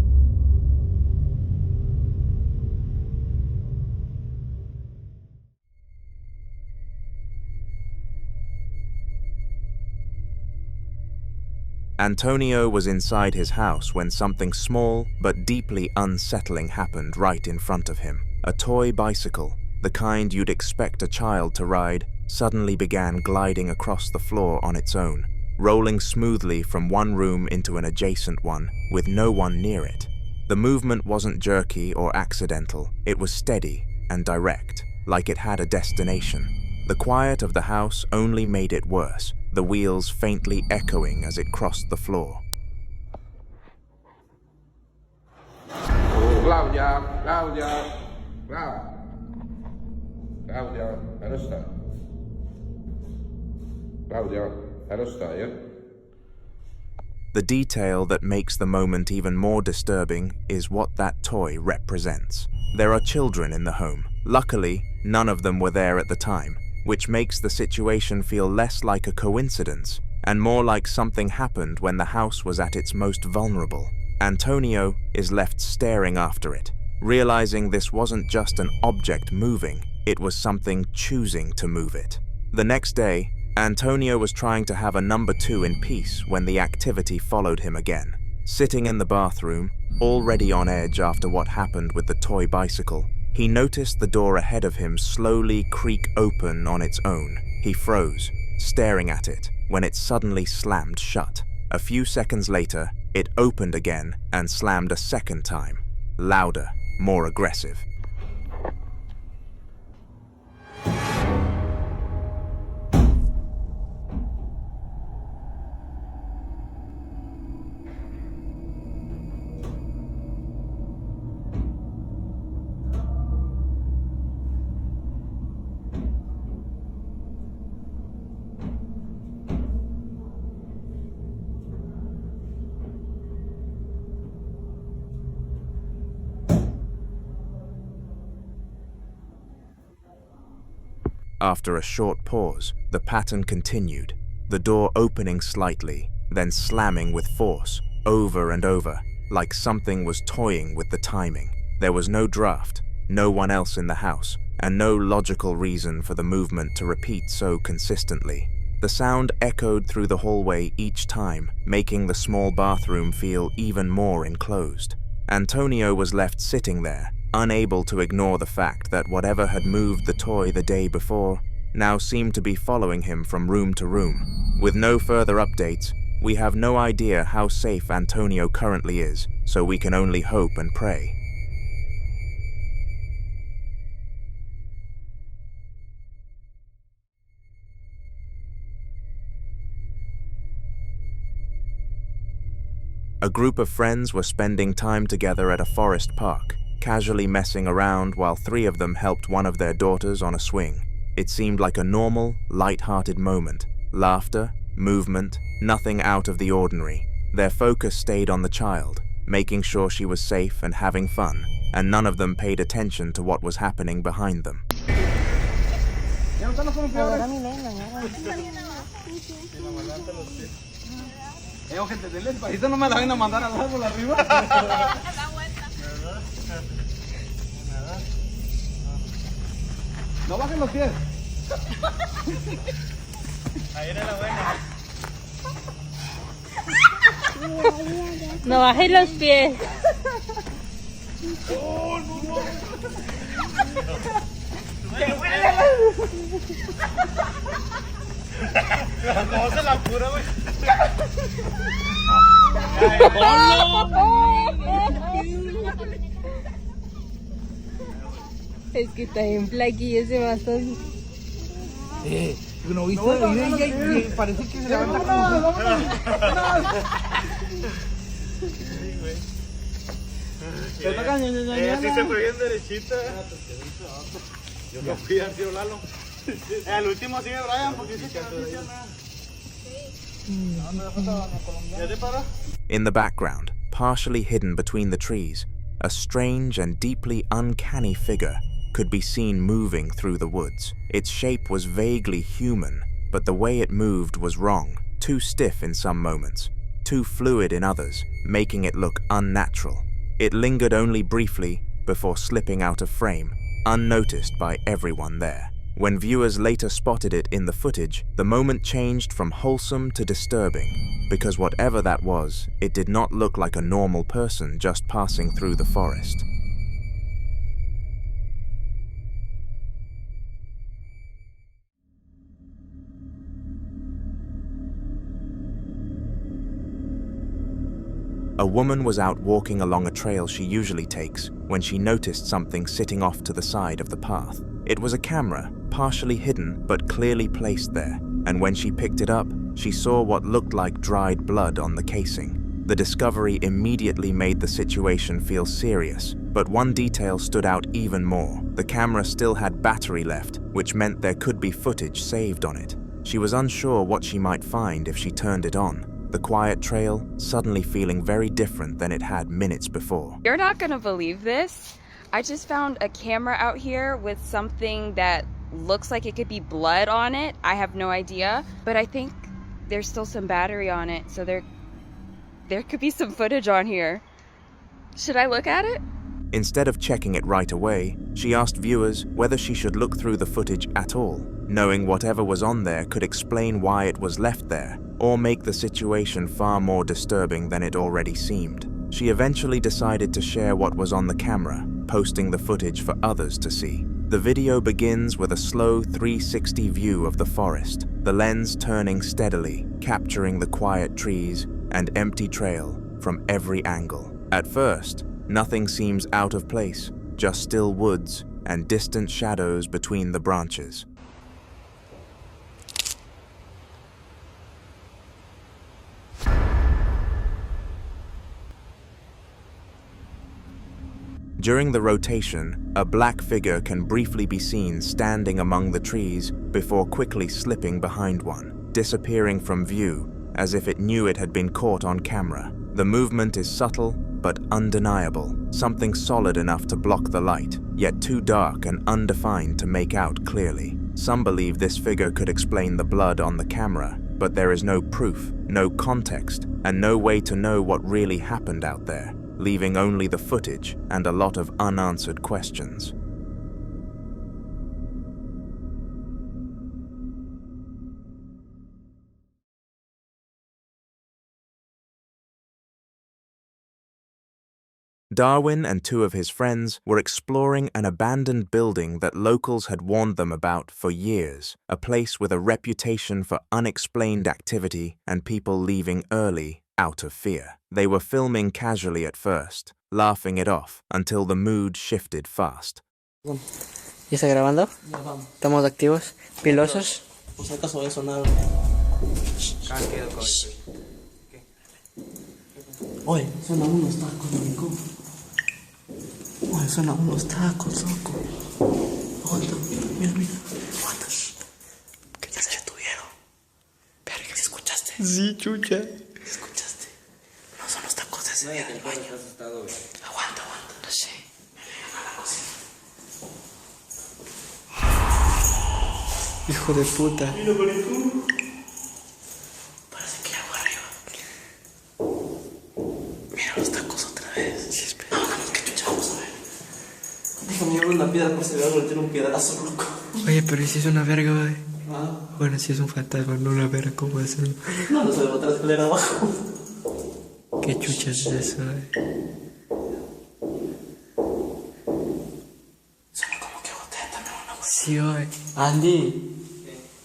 Antonio was inside his house when something small but deeply unsettling happened right in front of him. A toy bicycle, the kind you'd expect a child to ride, suddenly began gliding across the floor on its own, rolling smoothly from one room into an adjacent one with no one near it. The movement wasn't jerky or accidental, it was steady and direct, like it had a destination. The quiet of the house only made it worse, the wheels faintly echoing as it crossed the floor. Claudia, The detail that makes the moment even more disturbing is what that toy represents. There are children in the home. Luckily, none of them were there at the time, which makes the situation feel less like a coincidence and more like something happened when the house was at its most vulnerable. Antonio is left staring after it, realizing this wasn't just an object moving, it was something choosing to move it. The next day, Antonio was trying to have a number 2 in peace when the activity followed him again. Sitting in the bathroom, already on edge after what happened with the toy bicycle, he noticed the door ahead of him slowly creak open on its own. He froze, staring at it, when it suddenly slammed shut. A few seconds later, it opened again and slammed a second time, louder, more aggressive. After a short pause, the pattern continued, the door opening slightly, then slamming with force, over and over, like something was toying with the timing. There was no draft, no one else in the house, and no logical reason for the movement to repeat so consistently. The sound echoed through the hallway each time, making the small bathroom feel even more enclosed. Antonio was left sitting there, unable to ignore the fact that whatever had moved the toy the day before now seemed to be following him from room to room. With no further updates, we have no idea how safe Antonio currently is, so we can only hope and pray. A group of friends were spending time together at a forest park, casually messing around while 3 of them helped one of their daughters on a swing. It seemed like a normal, light-hearted moment. Laughter, movement, nothing out of the ordinary. Their focus stayed on the child, making sure she was safe and having fun, and none of them paid attention to what was happening behind them. Gente, denle despacito, no me la vayan a mandar al árbol arriba. No bajen los pies. Ahí era la buena. No bajen los pies. Oh, no. ¡Te ¿Cómo se la apura, güey? Es que está en flaquillo ese bastón. ¿No viste? Parece que se levanta. Te toca ña. Así se fue bien derechita. Yo no fui a Arcio Lalo. El último sigue Brian porque dice que no dice nada. In the background, partially hidden between the trees, a strange and deeply uncanny figure could be seen moving through the woods. Its shape was vaguely human, but the way it moved was wrong, too stiff in some moments, too fluid in others, making it look unnatural. It lingered only briefly before slipping out of frame, unnoticed by everyone there. When viewers later spotted it in the footage, the moment changed from wholesome to disturbing, because whatever that was, it did not look like a normal person just passing through the forest. A woman was out walking along a trail she usually takes when she noticed something sitting off to the side of the path. It was a camera, partially hidden but clearly placed there, and when she picked it up, she saw what looked like dried blood on the casing. The discovery immediately made the situation feel serious, but one detail stood out even more. The camera still had battery left, which meant there could be footage saved on it. She was unsure what she might find if she turned it on. The quiet trail suddenly feeling very different than it had minutes before. You're not gonna believe this. I just found a camera out here with something that looks like it could be blood on it. I have no idea, but I think there's still some battery on it, so there could be some footage on here. Should I look at it? Instead of checking it right away, she asked viewers whether she should look through the footage at all, knowing whatever was on there could explain why it was left there, or make the situation far more disturbing than it already seemed. She eventually decided to share what was on the camera, posting the footage for others to see. The video begins with a slow 360 view of the forest, the lens turning steadily, capturing the quiet trees and empty trail from every angle. At first, nothing seems out of place, just still woods and distant shadows between the branches. During the rotation, a black figure can briefly be seen standing among the trees before quickly slipping behind one, disappearing from view as if it knew it had been caught on camera. The movement is subtle but undeniable, something solid enough to block the light, yet too dark and undefined to make out clearly. Some believe this figure could explain the blood on the camera, but there is no proof, no context, and no way to know what really happened out there, leaving only the footage and a lot of unanswered questions. Darwin and two of his friends were exploring an abandoned building that locals had warned them about for years, a place with a reputation for unexplained activity and people leaving early out of fear. They were filming casually at first, laughing it off until the mood shifted fast. ¿Ya está grabando? ¿Estamos activos? ¿Pilosos? Por si acaso voy a sonar. Oye, suenan unos tacos, amigo. Oye, suenan unos tacos, loco. Aguanta, mira, mira. Aguanta. Que ya se detuvieron. Pero que escuchaste. Sí, chucha. ¿Escuchaste? No son los tacos de ese día del baño. Aguanta, aguanta. No sé. A la cocina. Hijo de puta. Mira, marico. Parece que hay agua arriba. Mira los tacos otra vez. Sí, espera. No, que chucha, vamos a ver. Déjame llevar una piedra por si le hago un piedrazo, loco. Oye, pero ¿y si es una verga, güey? Ah. Bueno, si es un fantasma, no una verga, ¿cómo es eso? No, no se va a botar la escalera abajo. ¿Qué chucha es eso, güey? Suena como que boté también una cosa. Sí, güey. Andy.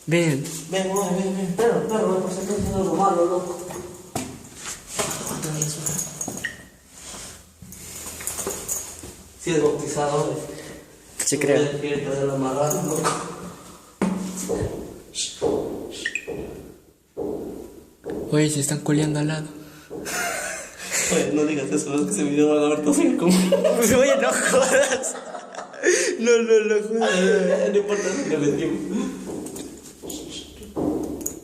Ven. Ven, güey, ven. Pero, por si acaso es algo malo, loco. Aguanta eso. Sí, es bautizado, güey. Sí, creo. Quiere traer la marrana, loco. Oye, se están culeando al lado. Oye, no digas eso, es que ese video van a ver todos en común. Oye, no jodas. No jodas. No importa lo que les digo.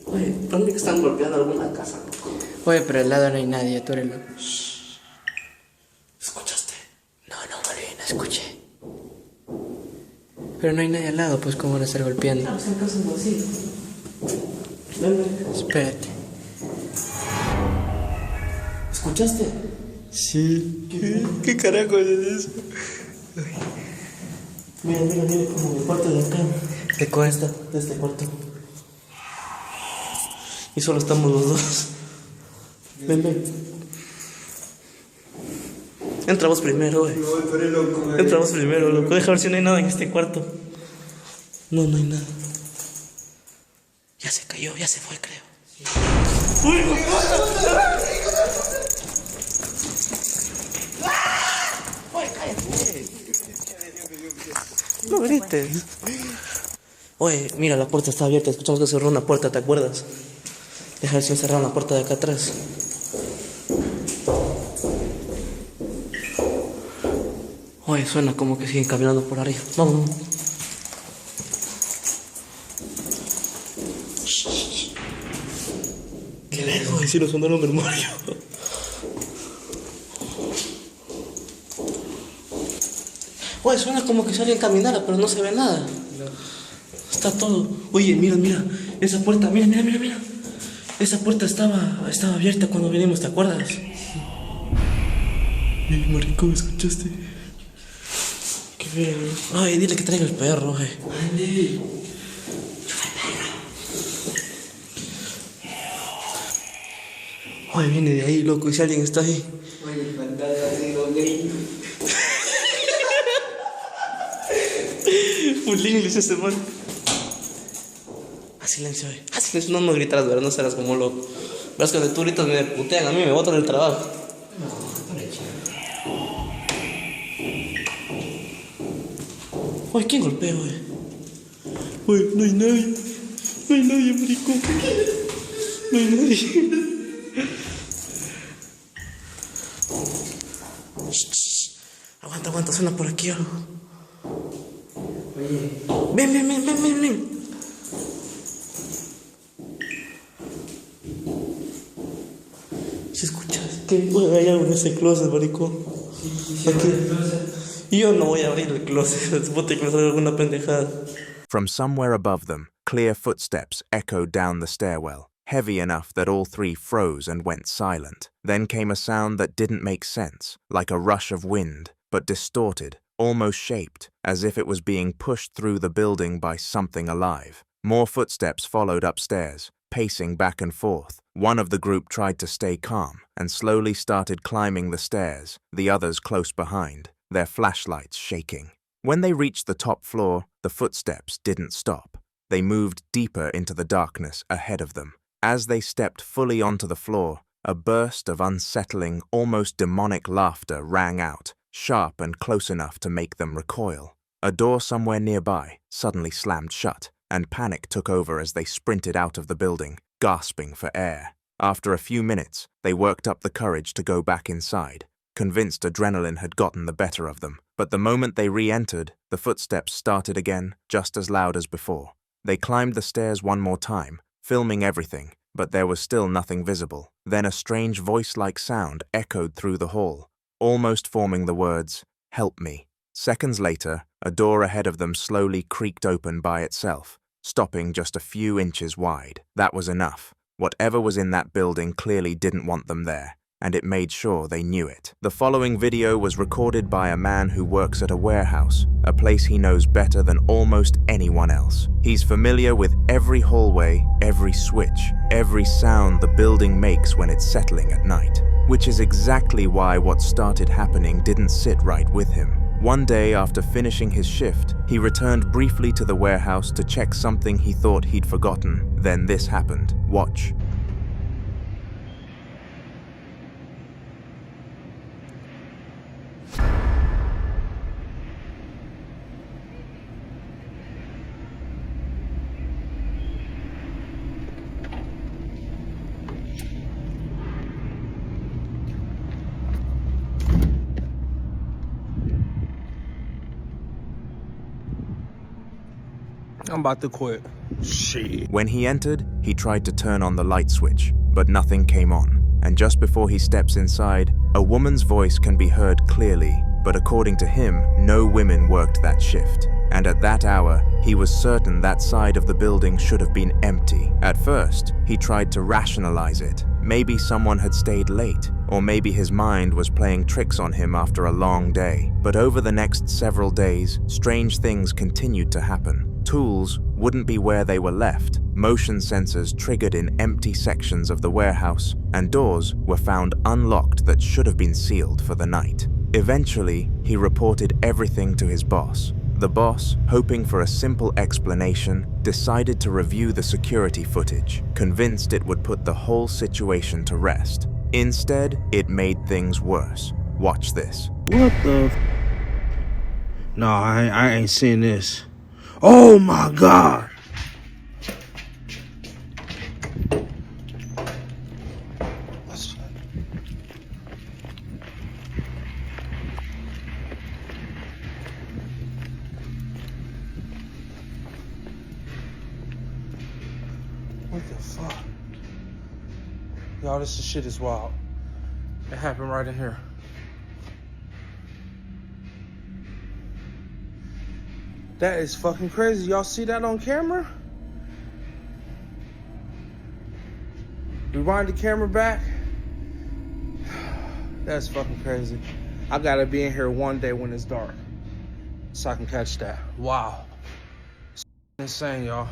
Oye, ¿dónde que están golpeando alguna casa, loco? Oye, pero al lado no hay nadie, tú eres loco. ¿Escuchaste? No, Marina, escuché. Pero no hay nadie al lado, pues ¿cómo van a estar golpeando? Claro, están casas vacías. Ven. Espérate. ¿Escuchaste? Sí. ¿Qué carajo es eso? Mira, como mi cuarto de acá. Te cuesta de este cuarto. Y solo estamos los dos. Ven, ven. Entra vos primero, güey. No, tú eres loco, güey. Entra vos primero, loco. Deja ver si no hay nada en este cuarto. No, no hay nada. Ya se cayó, ya se fue, creo. ¡Uy! ¡Oye, cállate! No grites. Oye, mira, la puerta está abierta. Escuchamos que cerró una puerta, ¿te acuerdas? Deja ver si cerraron la puerta de acá atrás. Oye, suena como que siguen caminando por arriba. Vamos. ¿Qué lejos? Oye, si nos sonaron el Mario. Oye, suena como que si alguien caminara, pero no se ve nada. Está todo. Oye, mira, mira. Esa puerta, mira, mira, mira, mira. Esa puerta estaba abierta cuando vinimos, ¿te acuerdas? Marico, ¿me escuchaste? Qué bien. Ay, dile que traiga el perro, Ande. Oye, viene de ahí, loco, y si alguien está ahí. Oye, el fantasma así, los gringos. Un inglés este man. Haz silencio, haz silencio, no nos gritarás, ¿verdad? No serás como loco. Verás que cuando tú gritas me putean a mí, me botan del trabajo. Oye, ¿quién golpea, oye? Oye, no hay nadie. No hay nadie, marico. No hay nadie. Aguanta, aguanta, suena por aquí algo. Oye. Ven, ven, ven, ven, ven, ven. ¿Se escucha? ¿Qué? Oye, hay algo en ese closet, marico. Sí, aquí. Yo no voy a abrir el closet. Supongo que me sale alguna pendejada. From somewhere above them, clear footsteps echoed down the stairwell, heavy enough that all three froze and went silent. Then came a sound that didn't make sense, like a rush of wind, but distorted, almost shaped, as if it was being pushed through the building by something alive. More footsteps followed upstairs, pacing back and forth. One of the group tried to stay calm and slowly started climbing the stairs, the others close behind, their flashlights shaking. When they reached the top floor, the footsteps didn't stop. They moved deeper into the darkness ahead of them. As they stepped fully onto the floor, a burst of unsettling, almost demonic laughter rang out, sharp and close enough to make them recoil. A door somewhere nearby suddenly slammed shut, and panic took over as they sprinted out of the building, gasping for air. After a few minutes, they worked up the courage to go back inside, convinced adrenaline had gotten the better of them. But the moment they re-entered, the footsteps started again, just as loud as before. They climbed the stairs one more time, filming everything, but there was still nothing visible. Then a strange voice-like sound echoed through the hall, almost forming the words, "Help me." Seconds later, a door ahead of them slowly creaked open by itself, stopping just a few inches wide. That was enough. Whatever was in that building clearly didn't want them there, and it made sure they knew it. The following video was recorded by a man who works at a warehouse, a place he knows better than almost anyone else. He's familiar with every hallway, every switch, every sound the building makes when it's settling at night, which is exactly why what started happening didn't sit right with him. One day after finishing his shift, he returned briefly to the warehouse to check something he thought he'd forgotten. Then this happened. Watch. I'm about to quit. Shit. When he entered, he tried to turn on the light switch, but nothing came on. And just before he steps inside, a woman's voice can be heard clearly, but according to him, no women worked that shift. And at that hour, he was certain that side of the building should have been empty. At first, he tried to rationalize it. Maybe someone had stayed late, or maybe his mind was playing tricks on him after a long day. But over the next several days, strange things continued to happen. Tools wouldn't be where they were left. Motion sensors triggered in empty sections of the warehouse, and doors were found unlocked that should have been sealed for the night. Eventually, he reported everything to his boss. The boss, hoping for a simple explanation, decided to review the security footage, convinced it would put the whole situation to rest. Instead, it made things worse. Watch this. What the f? No, I ain't seen this. Oh my God. What the fuck? Y'all, this shit is wild. It happened right in here. That is fucking crazy. Y'all see that on camera? Rewind the camera back. That's fucking crazy. I gotta be in here one day when it's dark so I can catch that. Wow. It's insane, y'all.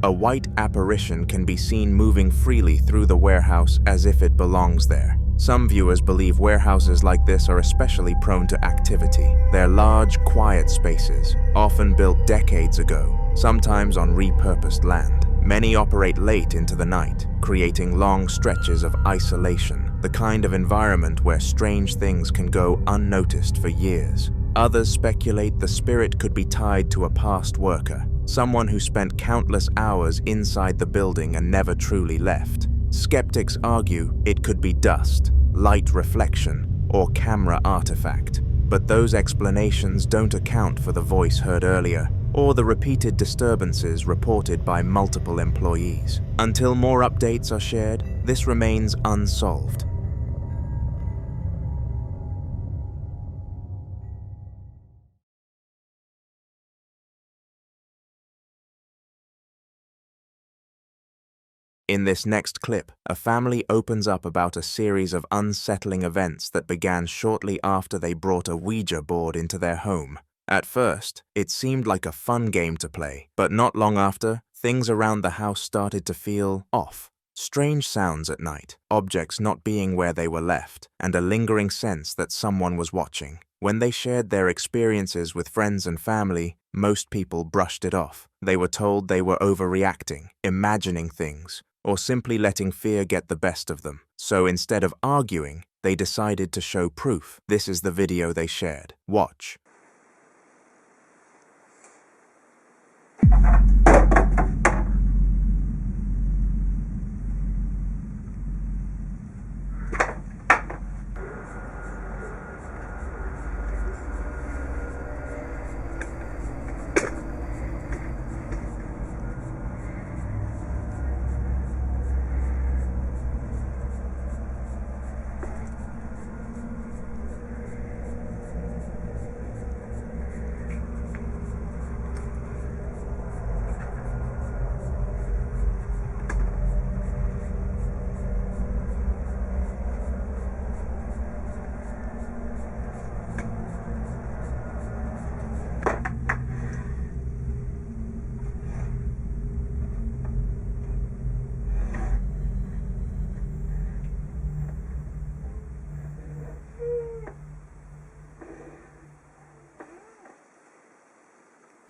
A white apparition can be seen moving freely through the warehouse as if it belongs there. Some viewers believe warehouses like this are especially prone to activity. They're large, quiet spaces, often built decades ago, sometimes on repurposed land. Many operate late into the night, creating long stretches of isolation, the kind of environment where strange things can go unnoticed for years. Others speculate the spirit could be tied to a past worker, someone who spent countless hours inside the building and never truly left. Skeptics argue it could be dust, light reflection, or camera artifact. But those explanations don't account for the voice heard earlier, or the repeated disturbances reported by multiple employees. Until more updates are shared, this remains unsolved. In this next clip, a family opens up about a series of unsettling events that began shortly after they brought a Ouija board into their home. At first, it seemed like a fun game to play, but not long after, things around the house started to feel off. Strange sounds at night, objects not being where they were left, and a lingering sense that someone was watching. When they shared their experiences with friends and family, most people brushed it off. They were told they were overreacting, imagining things, or simply letting fear get the best of them. So instead of arguing, they decided to show proof. This is the video they shared. Watch.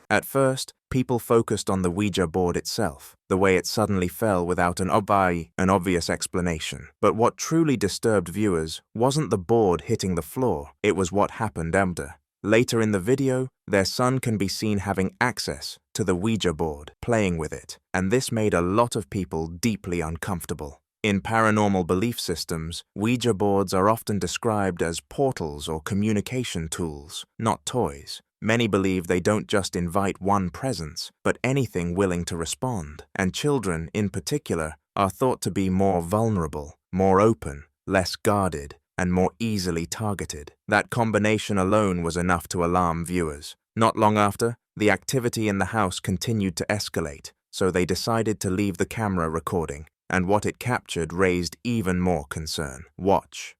At first, people focused on the Ouija board itself, the way it suddenly fell without an obvious explanation. But what truly disturbed viewers wasn't the board hitting the floor, it was what happened after. Later in the video, their son can be seen having access to the Ouija board, playing with it, and this made a lot of people deeply uncomfortable. In paranormal belief systems, Ouija boards are often described as portals or communication tools, not toys. Many believe they don't just invite one presence, but anything willing to respond, and children, in particular, are thought to be more vulnerable, more open, less guarded, and more easily targeted. That combination alone was enough to alarm viewers. Not long after, the activity in the house continued to escalate, so they decided to leave the camera recording, and what it captured raised even more concern. Watch.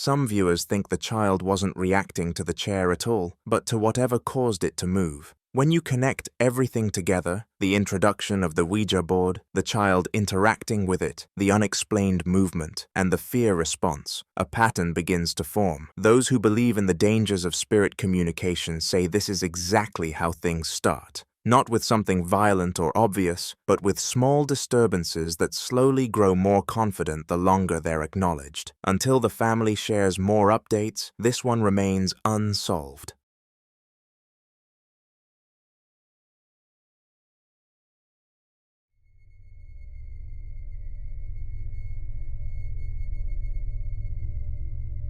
Some viewers think the child wasn't reacting to the chair at all, but to whatever caused it to move. When you connect everything together, the introduction of the Ouija board, the child interacting with it, the unexplained movement, and the fear response, a pattern begins to form. Those who believe in the dangers of spirit communication say this is exactly how things start. Not with something violent or obvious, but with small disturbances that slowly grow more confident the longer they're acknowledged. Until the family shares more updates, this one remains unsolved.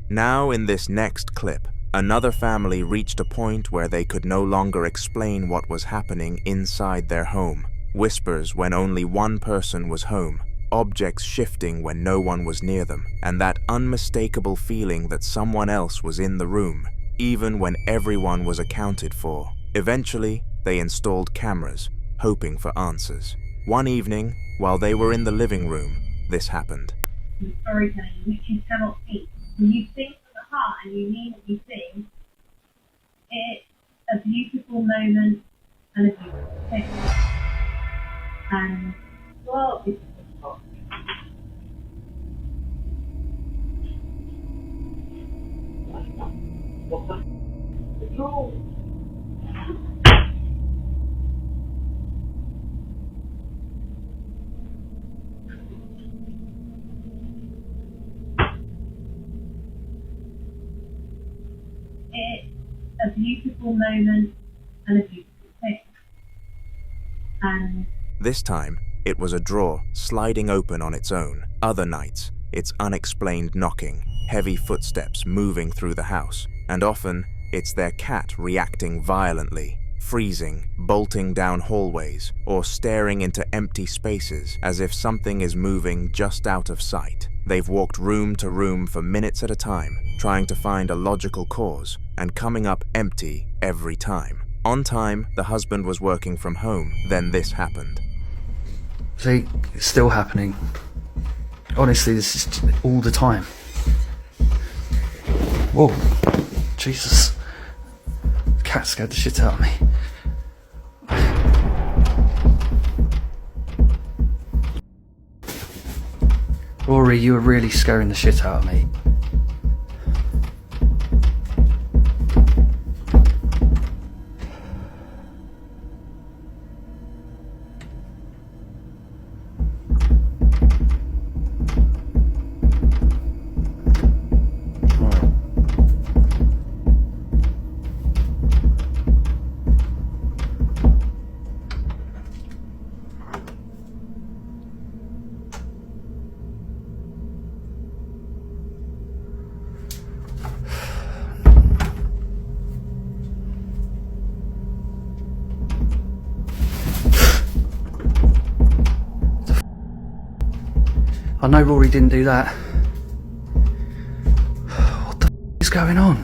Now, in this next clip, another family reached a point where they could no longer explain what was happening inside their home. Whispers when only one person was home, objects shifting when no one was near them, and that unmistakable feeling that someone else was in the room, even when everyone was accounted for. Eventually, they installed cameras, hoping for answers. One evening, while they were in the living room, this happened. Storytelling, which you cannot see. When you think from the heart and you mean what you think, it's a beautiful moment and a beautiful thing. And, well, it's beautiful. It's a beautiful moment and a beautiful thing. And This time, it was a drawer sliding open on its own. Other nights, it's unexplained knocking, heavy footsteps moving through the house, and often, it's their cat reacting violently, freezing, bolting down hallways, or staring into empty spaces as if something is moving just out of sight. They've walked room to room for minutes at a time, trying to find a logical cause, and coming up empty every time. On time, the husband was working from home. Then this happened. See, it's still happening. Honestly, this is all the time. Whoa, Jesus. The cat scared the shit out of me. Rory, you were really scaring the shit out of me. I know Rory didn't do that. What the f is going on?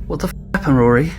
What the f happened, Rory?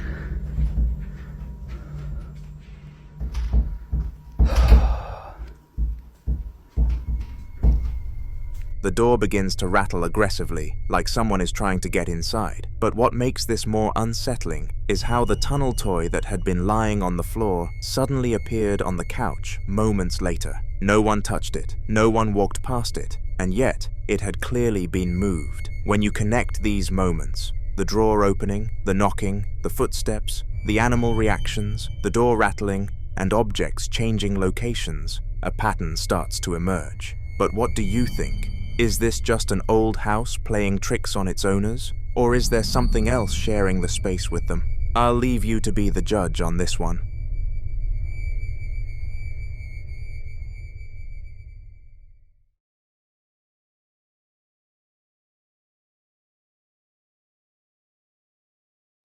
The door begins to rattle aggressively, like someone is trying to get inside. But what makes this more unsettling is how the tunnel toy that had been lying on the floor suddenly appeared on the couch moments later. No one touched it, no one walked past it, and yet it had clearly been moved. When you connect these moments, the drawer opening, the knocking, the footsteps, the animal reactions, the door rattling, and objects changing locations, a pattern starts to emerge. But what do you think? Is this just an old house playing tricks on its owners? Or is there something else sharing the space with them? I'll leave you to be the judge on this one.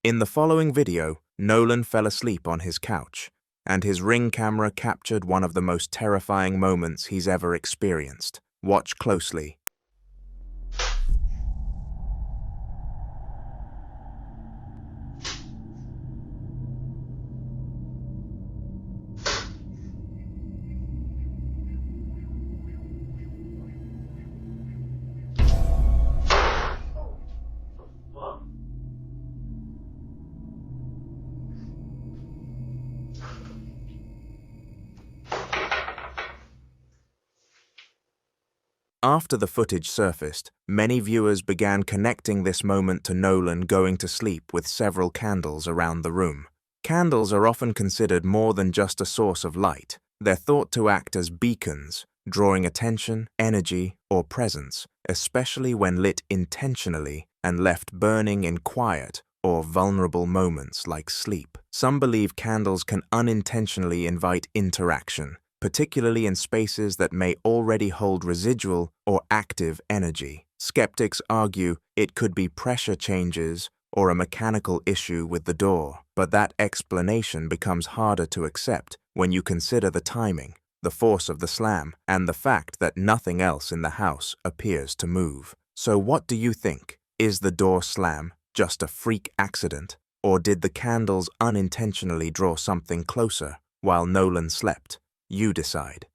In the following video, Nolan fell asleep on his couch, and his Ring camera captured one of the most terrifying moments he's ever experienced. Watch closely. After the footage surfaced, many viewers began connecting this moment to Nolan going to sleep with several candles around the room. Candles are often considered more than just a source of light. They're thought to act as beacons, drawing attention, energy, or presence, especially when lit intentionally and left burning in quiet or vulnerable moments like sleep. Some believe candles can unintentionally invite interaction, particularly in spaces that may already hold residual or active energy. Skeptics argue it could be pressure changes or a mechanical issue with the door, but that explanation becomes harder to accept when you consider the timing, the force of the slam, and the fact that nothing else in the house appears to move. So what do you think? Is the door slam just a freak accident, or did the candles unintentionally draw something closer while Nolan slept? You decide.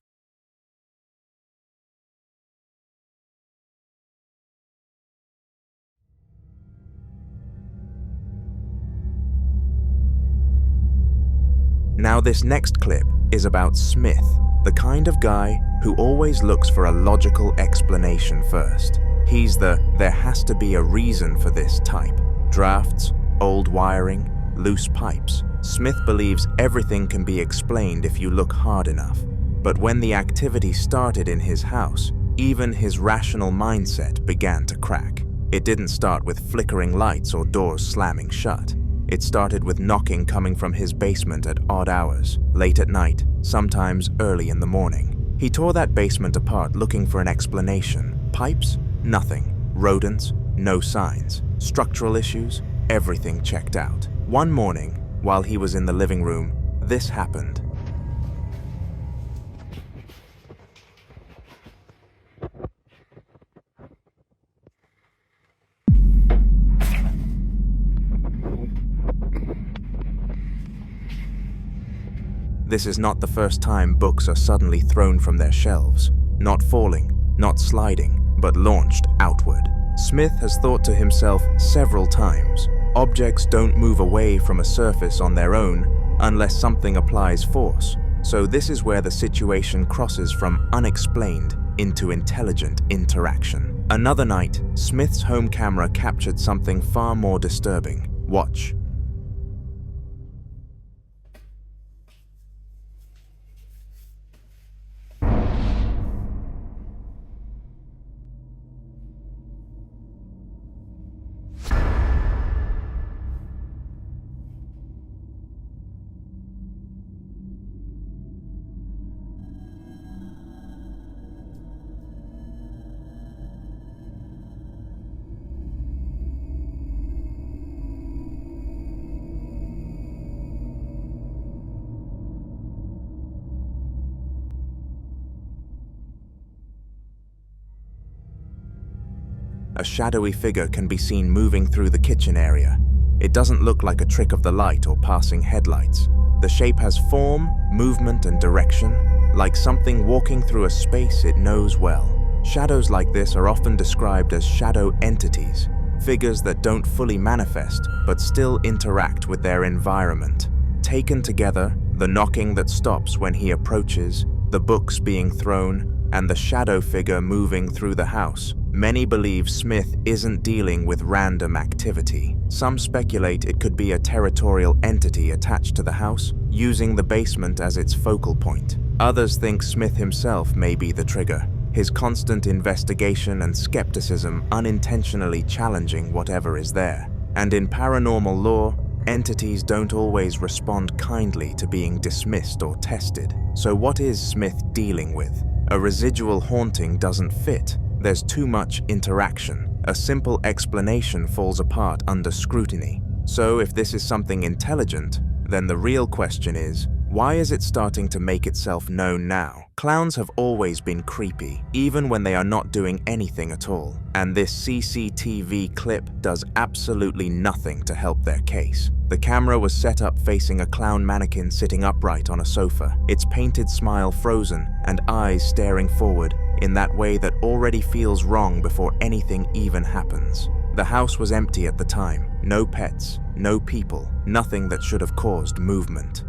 Now this next clip is about Smith, the kind of guy who always looks for a logical explanation first. He's the "there has to be a reason for this" type. Drafts, old wiring, loose pipes. Smith believes everything can be explained if you look hard enough. But when the activity started in his house, even his rational mindset began to crack. It didn't start with flickering lights or doors slamming shut. It started with knocking coming from his basement at odd hours, late at night, sometimes early in the morning. He tore that basement apart looking for an explanation. Pipes? Nothing. Rodents? No signs. Structural issues? Everything checked out. One morning, while he was in the living room, this happened. This is not the first time books are suddenly thrown from their shelves. Not falling, not sliding, but launched outward. Smith has thought to himself several times, objects don't move away from a surface on their own unless something applies force. So this is where the situation crosses from unexplained into intelligent interaction. Another night, Smith's home camera captured something far more disturbing. Watch. A shadowy figure can be seen moving through the kitchen area. It doesn't look like a trick of the light or passing headlights. The shape has form, movement, and direction, like something walking through a space it knows well. Shadows like this are often described as shadow entities, figures that don't fully manifest but still interact with their environment. Taken together, the knocking that stops when he approaches, the books being thrown, and the shadow figure moving through the house, many believe Smith isn't dealing with random activity. Some speculate it could be a territorial entity attached to the house, using the basement as its focal point. Others think Smith himself may be the trigger, his constant investigation and skepticism unintentionally challenging whatever is there. And in paranormal lore, entities don't always respond kindly to being dismissed or tested. So what is Smith dealing with? A residual haunting doesn't fit. There's too much interaction. A simple explanation falls apart under scrutiny. So if this is something intelligent, then the real question is, why is it starting to make itself known now? Clowns have always been creepy, even when they are not doing anything at all. And this CCTV clip does absolutely nothing to help their case. The camera was set up facing a clown mannequin sitting upright on a sofa, its painted smile frozen and eyes staring forward in that way that already feels wrong before anything even happens. The house was empty at the time. No pets, no people, nothing that should have caused movement.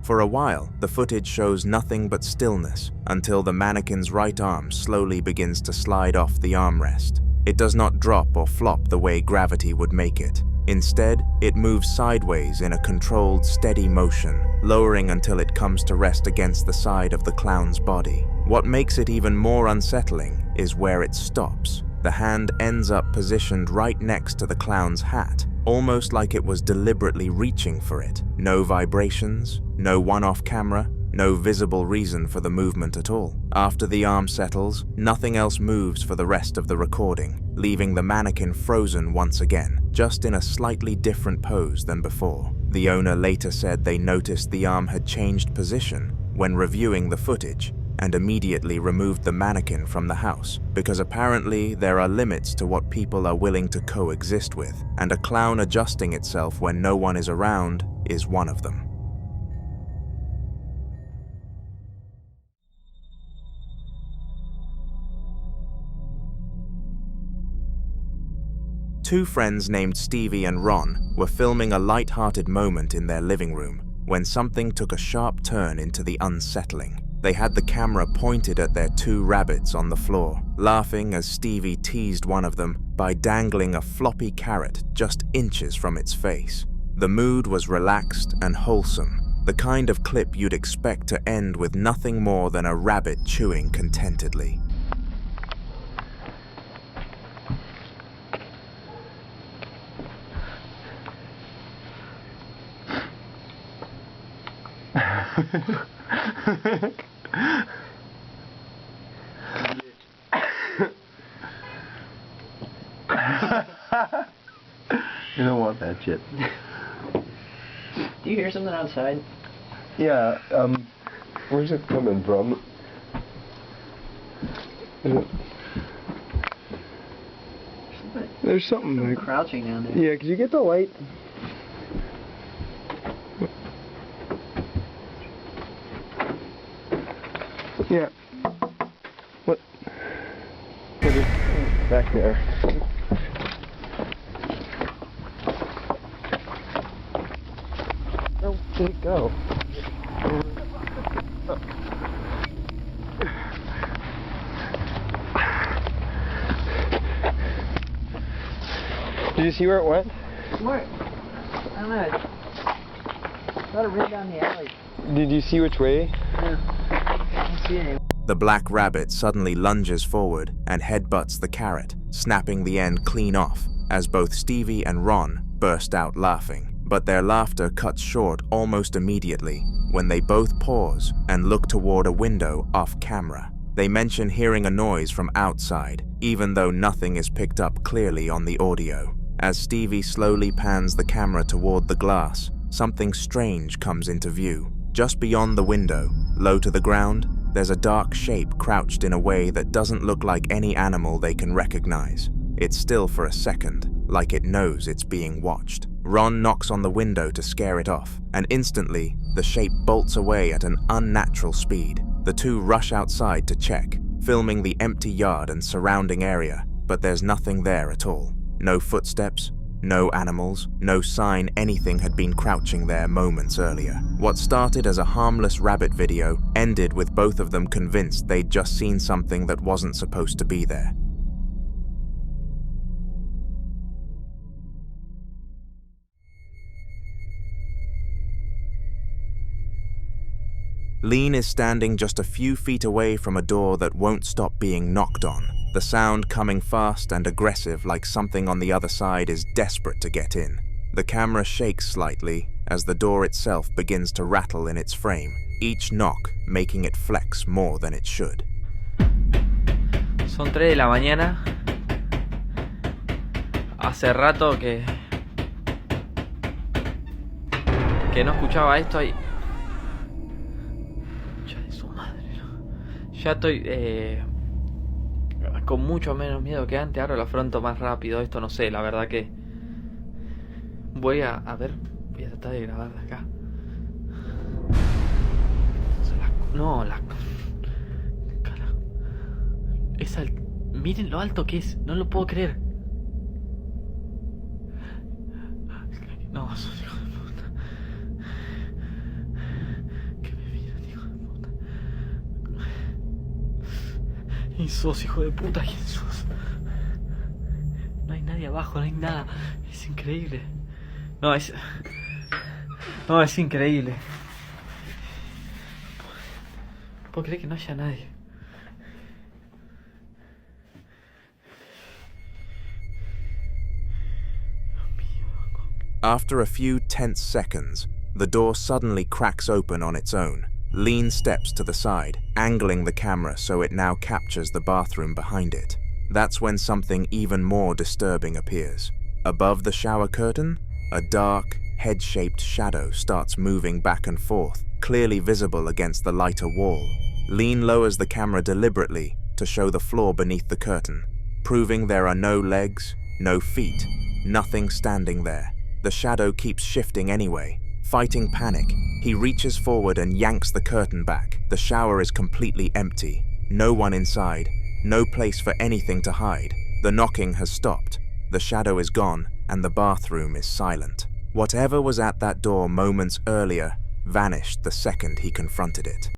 For a while, the footage shows nothing but stillness until the mannequin's right arm slowly begins to slide off the armrest. It does not drop or flop the way gravity would make it. Instead, it moves sideways in a controlled, steady motion, lowering until it comes to rest against the side of the clown's body. What makes it even more unsettling is where it stops. The hand ends up positioned right next to the clown's hat, almost like it was deliberately reaching for it. No vibrations, no one-off camera, no visible reason for the movement at all. After the arm settles, nothing else moves for the rest of the recording, leaving the mannequin frozen once again, just in a slightly different pose than before. The owner later said they noticed the arm had changed position when reviewing the footage, and immediately removed the mannequin from the house, because apparently there are limits to what people are willing to coexist with, and a clown adjusting itself when no one is around is one of them. Two friends named Stevie and Ron were filming a light-hearted moment in their living room when something took a sharp turn into the unsettling. They had the camera pointed at their two rabbits on the floor, laughing as Stevie teased one of them by dangling a floppy carrot just inches from its face. The mood was relaxed and wholesome, the kind of clip you'd expect to end with nothing more than a rabbit chewing contentedly. You don't want that shit. Do you hear something outside? Yeah, where's it coming from? There's something like crouching down there. Yeah, could you get the light? Yeah. What is back there? Where did it go? Did you see where it went? What? I don't know. I thought it ran down the alley. Did you see which way? Yeah. The black rabbit suddenly lunges forward and headbutts the carrot, snapping the end clean off, as both Stevie and Ron burst out laughing. But their laughter cuts short almost immediately when they both pause and look toward a window off camera. They mention hearing a noise from outside, even though nothing is picked up clearly on the audio. As Stevie slowly pans the camera toward the glass, something strange comes into view. Just beyond the window, low to the ground, there's a dark shape crouched in a way that doesn't look like any animal they can recognize. It's still for a second, like it knows it's being watched. Ron knocks on the window to scare it off, and instantly, the shape bolts away at an unnatural speed. The two rush outside to check, filming the empty yard and surrounding area, but there's nothing there at all. No footsteps, no animals, no sign anything had been crouching there moments earlier. What started as a harmless rabbit video ended with both of them convinced they'd just seen something that wasn't supposed to be there. Lean is standing just a few feet away from a door that won't stop being knocked on, the sound coming fast and aggressive like something on the other side is desperate to get in. The camera shakes slightly as the door itself begins to rattle in its frame, each knock making it flex more than it should. Son 3 de la mañana. Hace rato que no escuchaba esto ahí. Ya estoy con mucho menos miedo que antes. Ahora lo afronto más rápido. Esto no sé, la verdad que voy a ver. Voy a tratar de grabar de acá. Miren lo alto que es. No lo puedo creer. No, hijo de puta. ¿Quién sos, hijo de puta? ¿Quién sos? No hay nadie abajo, no hay nada. Es increíble. No, es increíble. ¿Puedo creer que no haya nadie? After a few tense seconds, the door suddenly cracks open on its own. Lean steps to the side, angling the camera so it now captures the bathroom behind it. That's when something even more disturbing appears. Above the shower curtain, a dark, head-shaped shadow starts moving back and forth, clearly visible against the lighter wall. Lean lowers the camera deliberately to show the floor beneath the curtain, proving there are no legs, no feet, nothing standing there. The shadow keeps shifting anyway. Fighting panic, he reaches forward and yanks the curtain back. The shower is completely empty. No one inside. No place for anything to hide. The knocking has stopped. The shadow is gone, and the bathroom is silent. Whatever was at that door moments earlier vanished the second he confronted it.